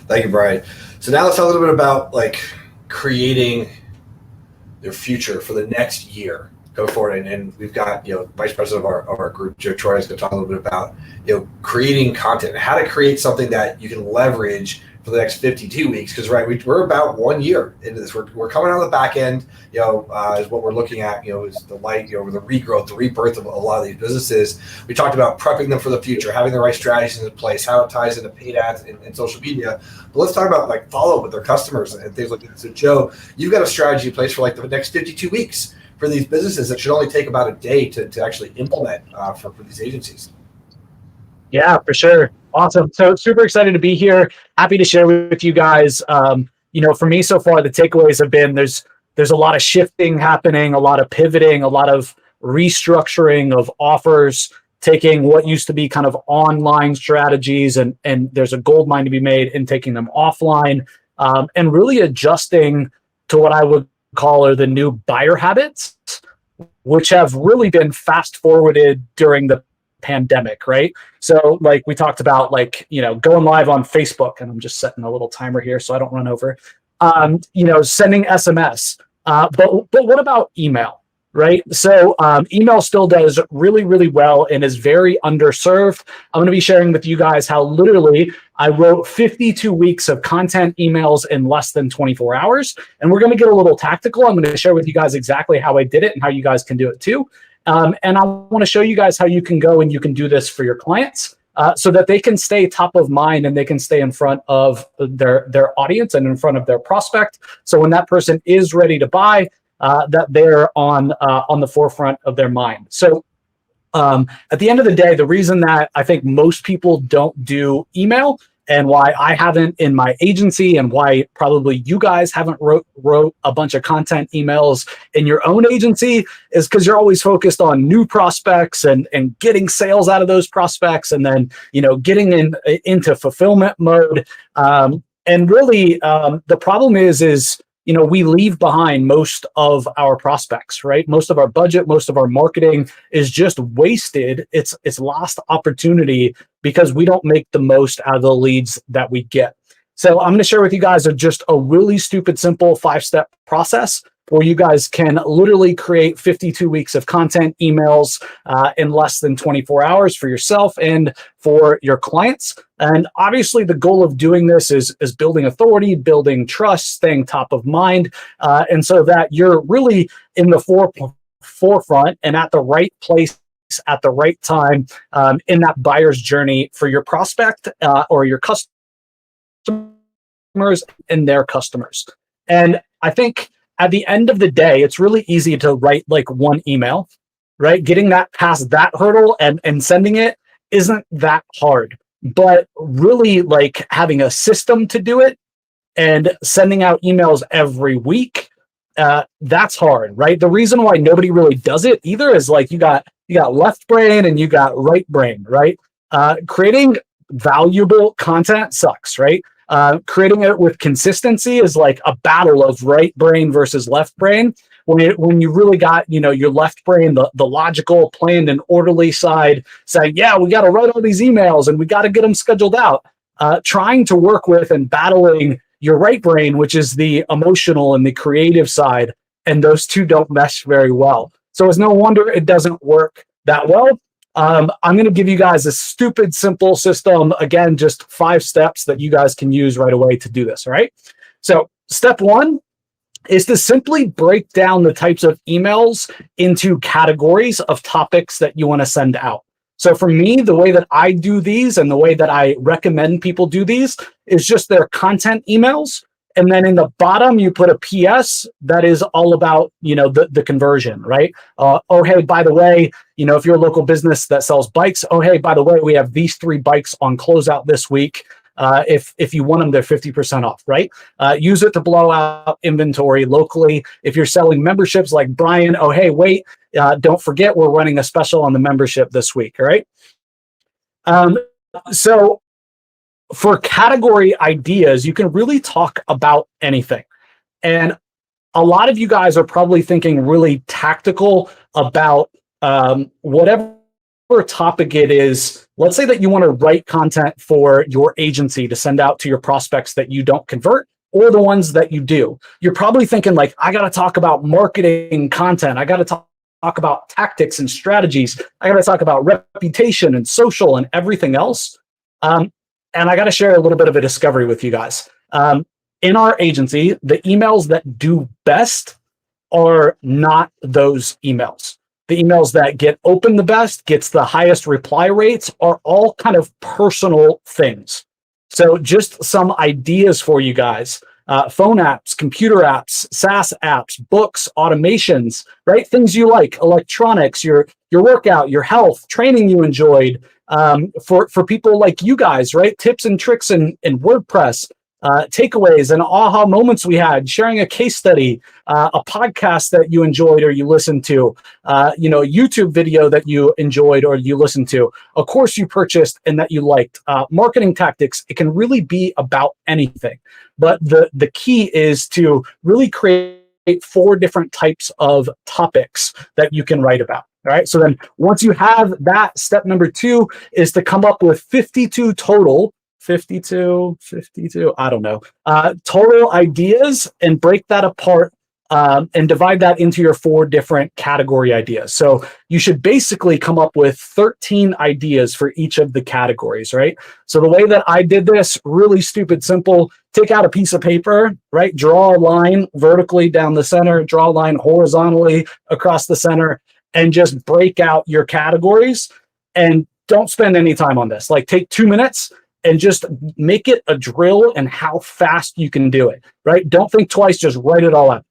A: Thank you, Brian. So now let's talk a little bit about like creating their future for the next year. Go forward, and we've got Vice President of our group, Joe Troy, is going to talk a little bit about creating content, how to create something that you can leverage for the next 52 weeks. Because we're about 1 year into this. We're coming on the back end. Is what we're looking at. Is the light. The regrowth, the rebirth of a lot of these businesses. We talked about prepping them for the future, having the right strategies in place, how it ties into paid ads and social media. But let's talk about like follow up with their customers and things like that. So Joe, you've got a strategy in place for like the next 52 weeks. For these businesses that should only take about a day to actually implement for these agencies.
G: Yeah, for sure. Awesome. So super excited to be here. Happy to share with you guys. For me so far, the takeaways have been there's a lot of shifting happening, a lot of pivoting, a lot of restructuring of offers, taking what used to be kind of online strategies and there's a gold mine to be made in taking them offline, and really adjusting to what I would call are the new buyer habits, which have really been fast forwarded during the pandemic, right? So like we talked about, going live on Facebook, and I'm just setting a little timer here so I don't run over, sending SMS. But what about email, right? So email still does really, really well and is very underserved. I'm going to be sharing with you guys how literally I wrote 52 weeks of content emails in less than 24 hours. And we're going to get a little tactical. I'm going to share with you guys exactly how I did it and how you guys can do it too. And I want to show you guys how you can go and you can do this for your clients so that they can stay top of mind and they can stay in front of their audience and in front of their prospect. So when that person is ready to buy, that they're on the forefront of their mind. So at the end of the day, the reason that I think most people don't do email and why I haven't in my agency and why probably you guys haven't wrote a bunch of content emails in your own agency is because you're always focused on new prospects and getting sales out of those prospects and then, getting into fulfillment mode. And really, the problem is we leave behind most of our prospects, right? Most of our budget, most of our marketing is just wasted. It's lost opportunity because we don't make the most out of the leads that we get. So I'm going to share with you guys just a really stupid, simple 5-step process where you guys can literally create 52 weeks of content emails in less than 24 hours for yourself and for your clients. And obviously the goal of doing this is building authority, building trust, staying top of mind. And so that you're really in the forefront and at the right place at the right time in that buyer's journey for your prospect or your customers and their customers. And I think at the end of the day, it's really easy to write like one email, right? Getting that past that hurdle and sending it isn't that hard. But really like having a system to do it and sending out emails every week, that's hard, right? The reason why nobody really does it either is like you got left brain and you got right brain, right? Creating valuable content sucks, right? Creating it with consistency is like a battle of right brain versus left brain. When you really got, your left brain, the logical, planned, and orderly side saying, yeah, we got to write all these emails and we got to get them scheduled out. Trying to work with and battling your right brain, which is the emotional and the creative side, and those two don't mesh very well. So it's no wonder it doesn't work that well. I'm going to give you guys a stupid, simple system. Again, just 5 steps that you guys can use right away to do this. All right. So step 1 is to simply break down the types of emails into categories of topics that you want to send out. So for me, the way that I do these and the way that I recommend people do these is just their content emails. And then in the bottom, you put a PS that is all about, the conversion, right? Oh, hey, by the way, if you're a local business that sells bikes, oh, hey, by the way, we have these 3 bikes on closeout this week. If you want them, they're 50% off, right? Use it to blow out inventory locally. If you're selling memberships like Brian, oh, hey, wait, don't forget we're running a special on the membership this week, all right? So for category ideas, you can really talk about anything. And a lot of you guys are probably thinking really tactical about whatever topic it is, let's say that you want to write content for your agency to send out to your prospects that you don't convert, or the ones that you do. You're probably thinking like, I got to talk about marketing content. I got to talk about tactics and strategies. I got to talk about reputation and social and everything else. And I got to share a little bit of a discovery with you guys. In our agency, the emails that do best are not those emails. The emails that get open the best, gets the highest reply rates, are all kind of personal things. So just some ideas for you guys. Phone apps, computer apps, SaaS apps, books, automations, right? Things you like, electronics, your workout, your health, training you enjoyed. For people like you guys, right? Tips and tricks in WordPress, takeaways and aha moments we had, sharing a case study, a podcast that you enjoyed or you listened to, a YouTube video that you enjoyed or you listened to, a course you purchased and that you liked, marketing tactics. It can really be about anything. But the key is to really create 4 different types of topics that you can write about. All right. So then once you have that, step number 2 is to come up with 52 total. 52, I don't know, total ideas, and break that apart and divide that into your 4 different category ideas. So you should basically come up with 13 ideas for each of the categories, right? So the way that I did this, really stupid simple, take out a piece of paper, right? Draw a line vertically down the center, draw a line horizontally across the center, and just break out your categories. And don't spend any time on this. Like, take 2 minutes and just make it a drill and how fast you can do it, right? Don't think twice, just write it all out,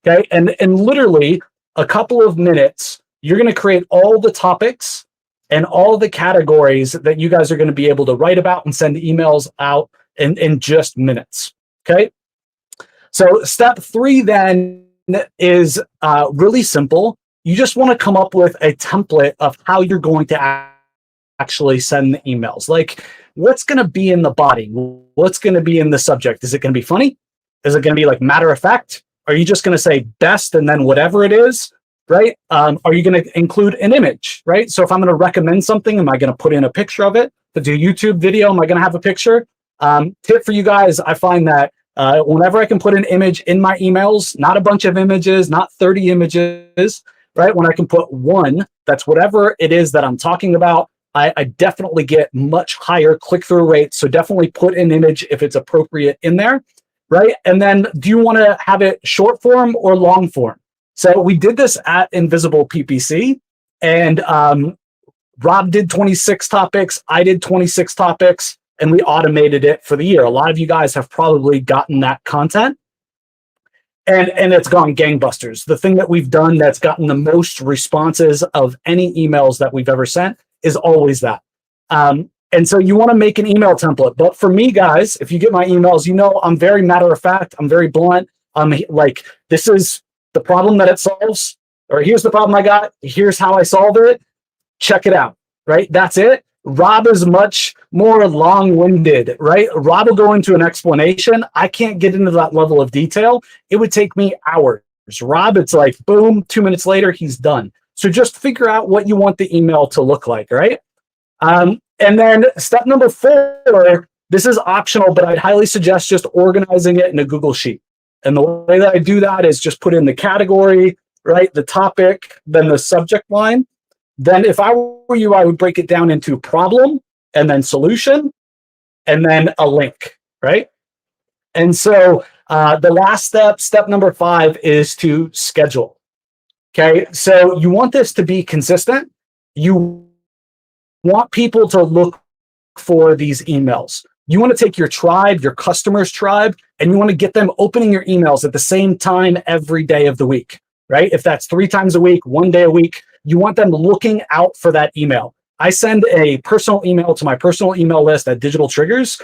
G: okay? And literally a couple of minutes, you're gonna create all the topics and all the categories that you guys are gonna be able to write about and send emails out in just minutes, okay? So step 3 then is really simple. You just wanna come up with a template of how you're going to actually send the emails. Like, what's going to be in the body? What's going to be in the subject? Is it going to be funny? Is it going to be like matter of fact? Are you just going to say best and then whatever it is, right? Are you going to include an image, right? So if I'm going to recommend something, am I going to put in a picture of it? To do a YouTube video, am I going to have a picture? Tip for you guys, I find that whenever I can put an image in my emails, not a bunch of images, not 30 images, right? When I can put one, that's whatever it is that I'm talking about, I definitely get much higher click-through rates. So definitely put an image if it's appropriate in there, right? And then do you want to have it short form or long form? So we did this at Invisible PPC, and Rob did 26 topics. I did 26 topics, and we automated it for the year. A lot of you guys have probably gotten that content, and it's gone gangbusters. The thing that we've done that's gotten the most responses of any emails that we've ever sent is always that. And so you want to make an email template. But for me, guys, if you get my emails, you know I'm very matter of fact. I'm very blunt. I'm like, this is the problem that it solves, or here's the problem I got. Here's how I solve it. Check it out, right? That's it. Rob is much more long-winded, right? Rob will go into an explanation. I can't get into that level of detail. It would take me hours. Rob, it's like, boom, 2 minutes later, he's done. So just figure out what you want the email to look like, right? And then step number 4, this is optional, but I'd highly suggest just organizing it in a Google Sheet. And the way that I do that is just put in the category, right? The topic, then the subject line. Then if I were you, I would break it down into problem and then solution and then a link, right? And so the last step number 5, is to schedule. Okay, so you want this to be consistent. You want people to look for these emails. You want to take your tribe, your customers' tribe, and you want to get them opening your emails at the same time every day of the week, right? If that's 3 times a week, 1 day a week, you want them looking out for that email. I send a personal email to my personal email list at Digital Triggers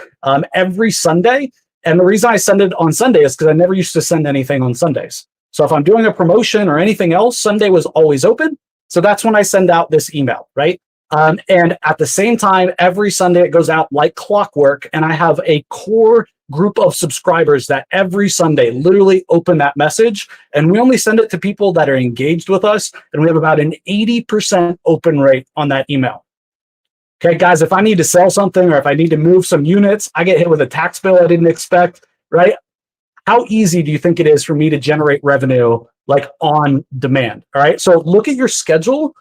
G: every Sunday. And the reason I send it on Sunday is because I never used to send anything on Sundays. So if I'm doing a promotion or anything else, Sunday was always open. So that's when I send out this email, right? And at the same time, every Sunday it goes out like clockwork. And I have a core group of subscribers that every Sunday literally open that message. And we only send it to people that are engaged with us. And we have about an 80% open rate on that email. Okay, guys, if I need to sell something or if I need to move some units, I get hit with a tax bill I didn't expect, right? How easy do you think it is for me to generate revenue like on demand? All right. So look at your schedule,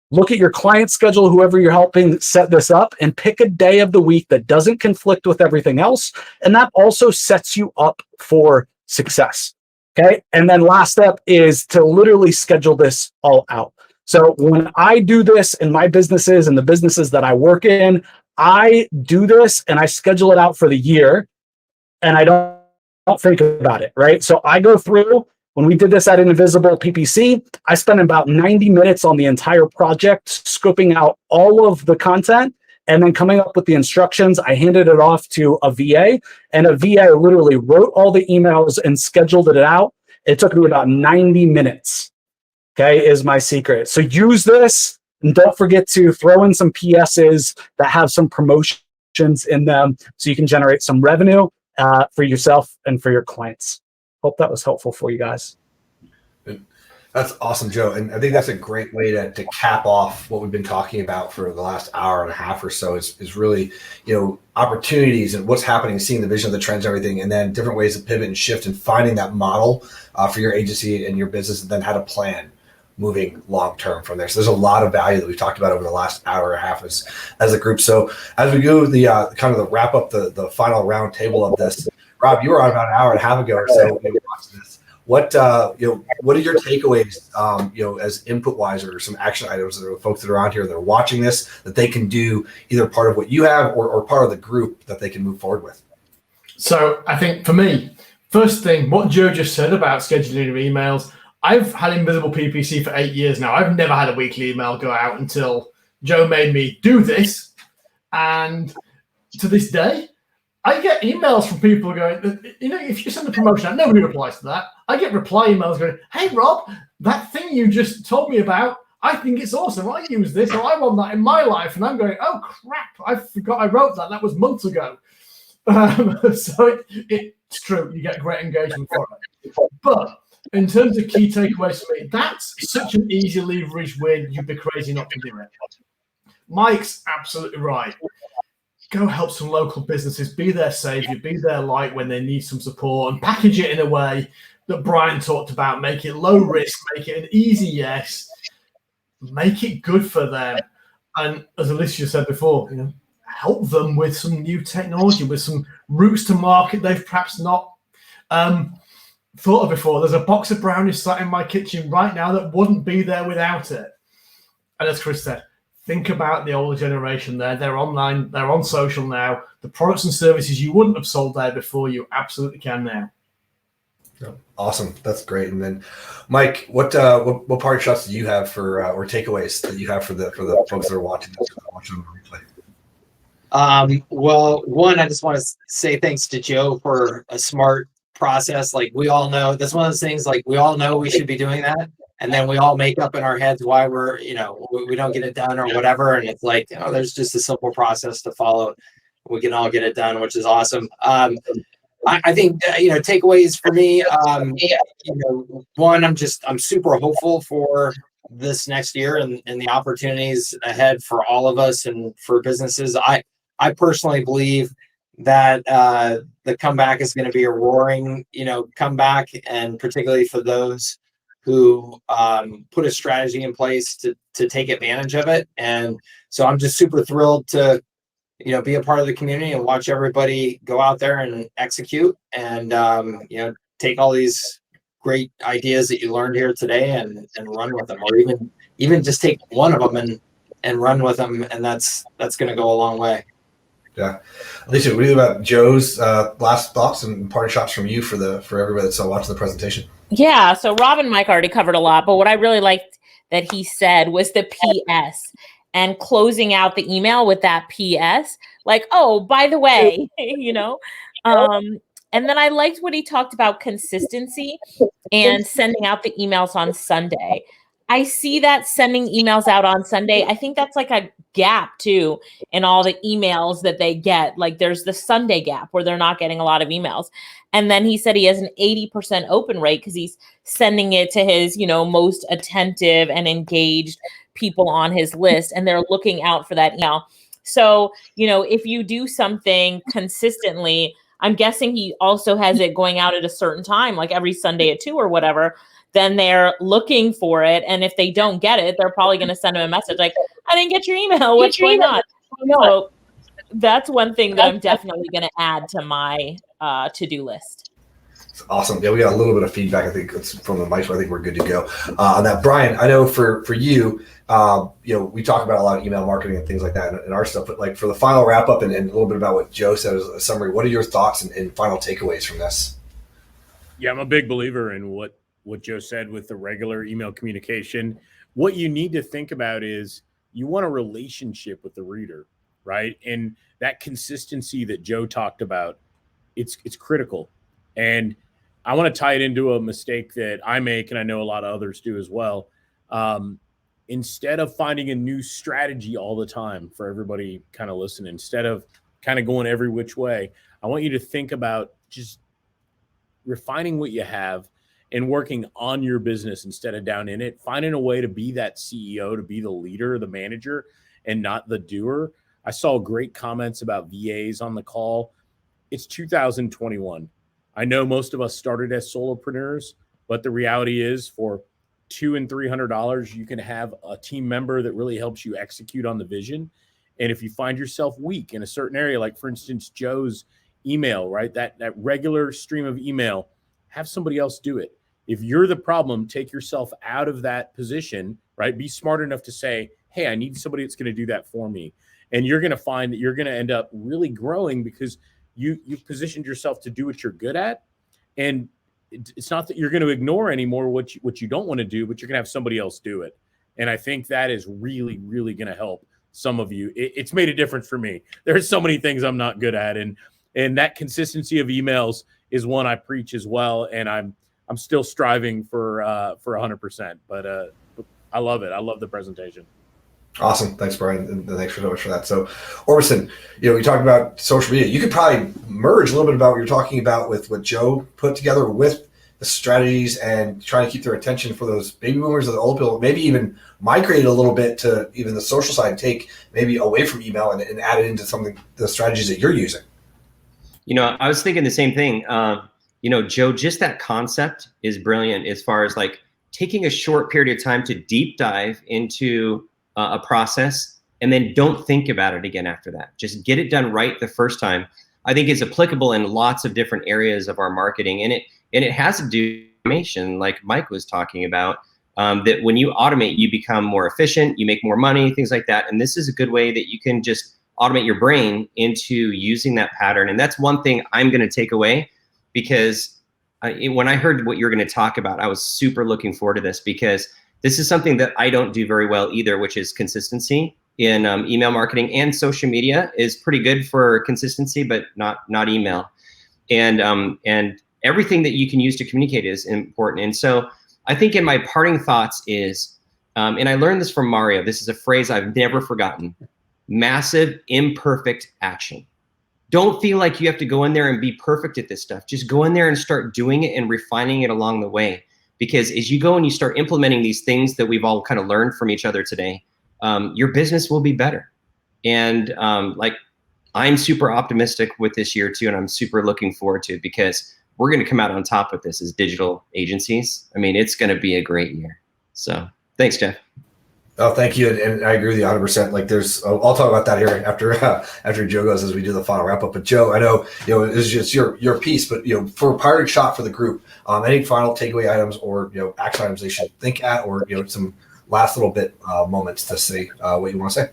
G: look at your client schedule, whoever you're helping set this up, and pick a day of the week that doesn't conflict with everything else. And that also sets you up for success. Okay. And then last step is to literally schedule this all out. So when I do this in my businesses and the businesses that I work in, I do this and I schedule it out for the year, and I don't think about it, right? So I go through, when we did this at Invisible Ppc, I spent about 90 minutes on the entire project, scoping out all of the content and then coming up with the instructions. I handed it off to a VA, and a VA literally wrote all the emails and scheduled it out. It took me about 90 minutes. Okay, is my secret. So use this, and don't forget to throw in some PSs that have some promotions in them so you can generate some revenue for yourself and for your clients. Hope that was helpful for you guys.
A: That's awesome, Joe. And I think that's a great way to cap off what we've been talking about for the last hour and a half or so is really, opportunities and what's happening, seeing the vision of the trends, and everything, and then different ways to pivot and shift and finding that model for your agency and your business, and then how to plan moving long-term from there. So there's a lot of value that we've talked about over the last hour and a half as a group. So as we go the kind of the wrap up the final round table of this, Rob, you were on about an hour and a half ago or so when we watched this. What what are your takeaways as input wise, or some action items that are folks that are on here that are watching this that they can do, either part of what you have or part of the group that they can move forward with?
B: So I think for me, first thing, what Joe just said about scheduling your emails, I've had Invisible PPC for 8 years now. I've never had a weekly email go out until Joe made me do this. And to this day, I get emails from people going, if you send a promotion out, nobody replies to that. I get reply emails going, hey, Rob, that thing you just told me about, I think it's awesome. I use this, or I want that in my life. And I'm going, oh, crap, I forgot I wrote that. That was months ago. So it's true. You get great engagement for it. But in terms of key takeaways for me, that's such an easy leverage win. You'd be crazy not to do it. Mike's absolutely right. Go help some local businesses, be their savior, be their light when they need some support, and package it in a way that Brian talked about. Make it low risk, make it an easy yes, make it good for them. And as Alicia said before, help them with some new technology, with some routes to market they've perhaps not thought of before. There's a box of brownies sat in my kitchen right now that wouldn't be there without it. And as Chris said, think about the older generation there. They're online, they're on social now. The products and services you wouldn't have sold there before, you absolutely can now.
A: Awesome. That's great. And then Mike, what parting shots do you have for or takeaways that you have for the folks that are watching this, watching on the replay?
D: Well, one, I just want to say thanks to Joe for a smart process. Like, we all know, that's one of those things, like, we all know we should be doing that, and then we all make up in our heads why we're we don't get it done or whatever, and it's like, there's just a simple process to follow. We can all get it done, which is awesome. I think takeaways for me, one, I'm super hopeful for this next year and the opportunities ahead for all of us and for businesses. I personally believe that the comeback is going to be a roaring, comeback, and particularly for those who put a strategy in place to take advantage of it. And so I'm just super thrilled to, be a part of the community and watch everybody go out there and execute and, take all these great ideas that you learned here today and run with them, or even just take one of them and run with them. And that's going to go a long way.
A: Yeah. Alicia, what do you think about Joe's last thoughts and parting shots from you for everybody that's watching the presentation?
E: Yeah. So Rob and Mike already covered a lot, but what I really liked that he said was the PS and closing out the email with that PS, like, oh, by the way, and then I liked what he talked about consistency and sending out the emails on Sunday. I see that sending emails out on Sunday. I think that's like a gap too in all the emails that they get. Like, there's the Sunday gap where they're not getting a lot of emails. And then he said he has an 80% open rate because he's sending it to his, most attentive and engaged people on his list, and they're looking out for that email. So, if you do something consistently, I'm guessing he also has it going out at a certain time, like every Sunday at 2 or whatever, then they're looking for it. And if they don't get it, they're probably going to send him a message like, I didn't get your email. What's going on? So that's one thing that I'm definitely going to add to my to-do list.
A: Awesome. Yeah, we got a little bit of feedback. I think it's from the mic, so I think we're good to go on that. Brian, I know for you, we talk about a lot of email marketing and things like that and our stuff, but like for the final wrap up and a little bit about what Joe said as a summary, what are your thoughts and final takeaways from this?
C: Yeah, I'm a big believer in what Joe said with the regular email communication. What you need to think about is you want a relationship with the reader, right? And that consistency that Joe talked about, it's critical. And I want to tie it into a mistake that I make, and I know a lot of others do as well. Instead of finding a new strategy all the time for everybody kind of listening, instead of kind of going every which way, I want you to think about just refining what you have and working on your business instead of down in it, finding a way to be that CEO, to be the leader, the manager, and not the doer. I saw great comments about VAs on the call. It's 2021. I know most of us started as solopreneurs, but the reality is for $200 and $300, you can have a team member that really helps you execute on the vision. And if you find yourself weak in a certain area, like for instance, Joe's email, right? That regular stream of email, have somebody else do it. If you're the problem, take yourself out of that position, right? Be smart enough to say, hey, I need somebody that's going to do that for me. And you're going to find that you're going to end up really growing because you've positioned yourself to do what you're good at. And it's not that you're going to ignore anymore what you don't want to do, but you're going to have somebody else do it. And I think that is really, really going to help some of you. It's made a difference for me. There's so many things I'm not good at. And that consistency of emails is one I preach as well. And I'm still striving for 100%, but I love it. I love the presentation.
A: Awesome. Thanks, Brian. And thanks so much for that. So, Orbison, we talked about social media. You could probably merge a little bit about what you're talking about with what Joe put together with the strategies and trying to keep their attention for those baby boomers or the old people, maybe even migrate a little bit to even the social side, take maybe away from email and add it into something, the strategies that you're using.
F: I was thinking the same thing. Joe, just that concept is brilliant as far as like taking a short period of time to deep dive into a process and then don't think about it again after that. Just get it done right the first time. I think is applicable in lots of different areas of our marketing. And it has to do with automation, like Mike was talking about, that when you automate, you become more efficient, you make more money, things like that. And this is a good way that you can just automate your brain into using that pattern. And that's one thing I'm going to take away, because when I heard what you're going to talk about, I was super looking forward to this, because this is something that I don't do very well either, which is consistency in email marketing. And social media is pretty good for consistency, but not email. And everything that you can use to communicate is important. And so I think in my parting thoughts is, and I learned this from Mario, this is a phrase I've never forgotten: massive imperfect action. Don't feel like you have to go in there and be perfect at this stuff. Just go in there and start doing it and refining it along the way. Because as you go and you start implementing these things that we've all kind of learned from each other today, your business will be better. And I'm super optimistic with this year too, and I'm super looking forward to it, because we're going to come out on top with this as digital agencies. I mean, it's going to be a great year. So thanks, Jeff.
A: Oh, thank you. And I agree with you 100%. Like I'll talk about that here after Joe goes, as we do the final wrap up. But Joe, I know, it's just your piece, but, for a parting shot for the group, any final takeaway items or, action items they should think at, or, some last little bit moments to say what you want to say.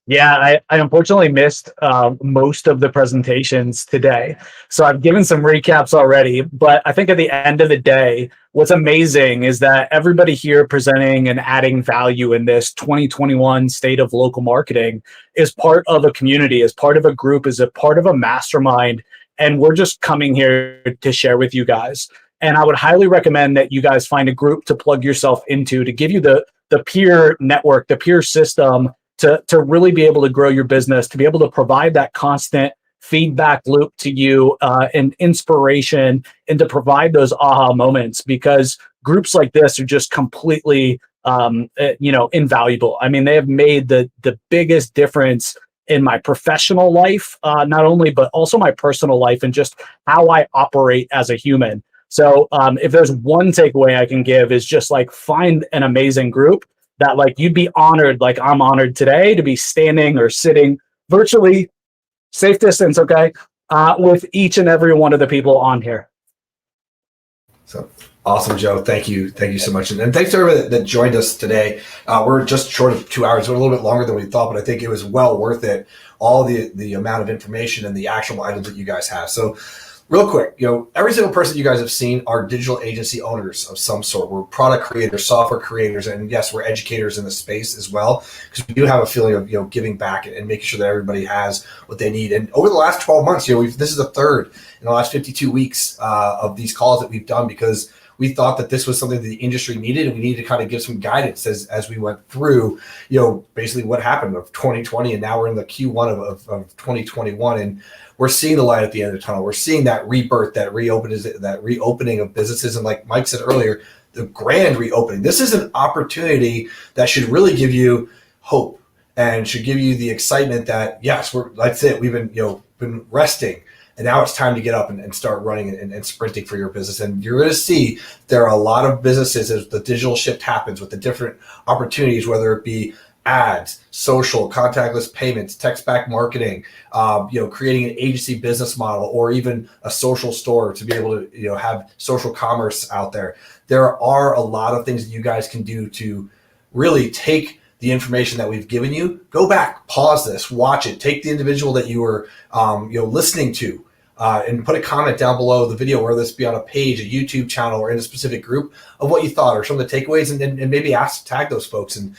G: Yeah, I unfortunately missed most of the presentations today. So I've given some recaps already, but I think at the end of the day, what's amazing is that everybody here presenting and adding value in this 2021 State of Local Marketing is part of a community, is part of a group, is a part of a mastermind. And we're just coming here to share with you guys. And I would highly recommend that you guys find a group to plug yourself into, to give you the peer network, the peer system, to really be able to grow your business, to be able to provide that constant feedback loop to you and inspiration, and to provide those aha moments, because groups like this are just completely invaluable. I mean, they have made the biggest difference in my professional life, not only, but also my personal life and just how I operate as a human. So if there's one takeaway I can give is just like find an amazing group that like you'd be honored, like I'm honored today to be standing or sitting virtually, safe distance, okay, with each and every one of the people on here.
A: So awesome, Joe. Thank you so much, and thanks to everybody that joined us today. We're just short of 2 hours. We're a little bit longer than we thought, but I think it was well worth it. All the amount of information and the actual items that you guys have. So, real quick, every single person you guys have seen are digital agency owners of some sort. We're product creators, software creators, and yes, we're educators in the space as well, because we do have a feeling of giving back and making sure that everybody has what they need. And over the last 12 months, this is the third in the last 52 weeks of these calls that we've done, because we thought that this was something that the industry needed, and we needed to kind of give some guidance as we went through, basically what happened of 2020, and now we're in the Q1 of 2021, and we're seeing the light at the end of the tunnel. We're seeing that rebirth, that reopening of businesses, and like Mike said earlier, the grand reopening. This is an opportunity that should really give you hope and should give you the excitement that yes, that's it. We've been resting. And now it's time to get up and start running and sprinting for your business. And you're going to see there are a lot of businesses as the digital shift happens with the different opportunities, whether it be ads, social, contactless payments, text-back marketing, creating an agency business model, or even a social store to be able to have social commerce out there. There are a lot of things that you guys can do to really take the information that we've given you, go back, pause this, watch it, take the individual that you were listening to, and put a comment down below the video, whether this be on a page, a YouTube channel, or in a specific group, of what you thought or some of the takeaways, and maybe tag those folks, and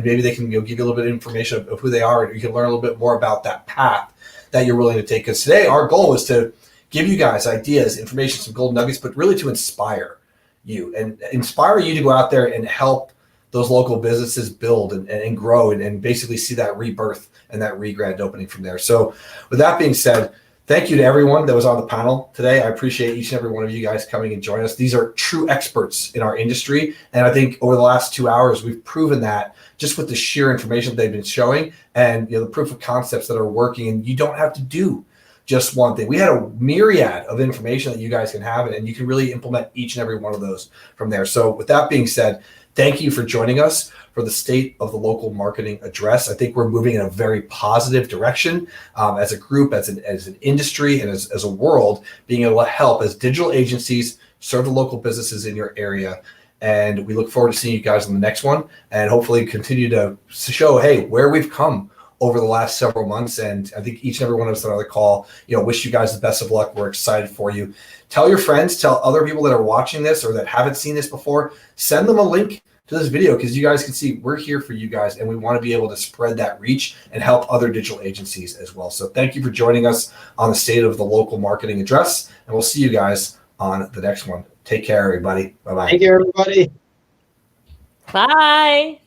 A: maybe they can give you a little bit of information of who they are, and you can learn a little bit more about that path that you're willing to take. Because today our goal is to give you guys ideas, information, some golden nuggets, but really to inspire you to go out there and help those local businesses build and grow and basically see that rebirth and that grand opening from there. So with that being said, thank you to everyone that was on the panel today. I appreciate each and every one of you guys coming and joining us. These are true experts in our industry. And I think over the last 2 hours, we've proven that just with the sheer information they've been showing and the proof of concepts that are working. And you don't have to do just one thing. We had a myriad of information that you guys can have, and you can really implement each and every one of those from there. So with that being said, thank you for joining us for the State of the Local Marketing Address. I think we're moving in a very positive direction as a group, as an industry, and as a world, being able to help as digital agencies serve the local businesses in your area. And we look forward to seeing you guys on the next one, and hopefully continue to show, hey, where we've come over the last several months. And I think each and every one of us on the call, wish you guys the best of luck. We're excited for you. Tell your friends, tell other people that are watching this or that haven't seen this before, send them a link to this video, because you guys can see we're here for you guys, and we want to be able to spread that reach and help other digital agencies as well. So thank you for joining us on the State of the Local Marketing Address, and we'll see you guys on the next one. Take care, everybody. Bye-bye.
D: Thank you, everybody.
E: Bye.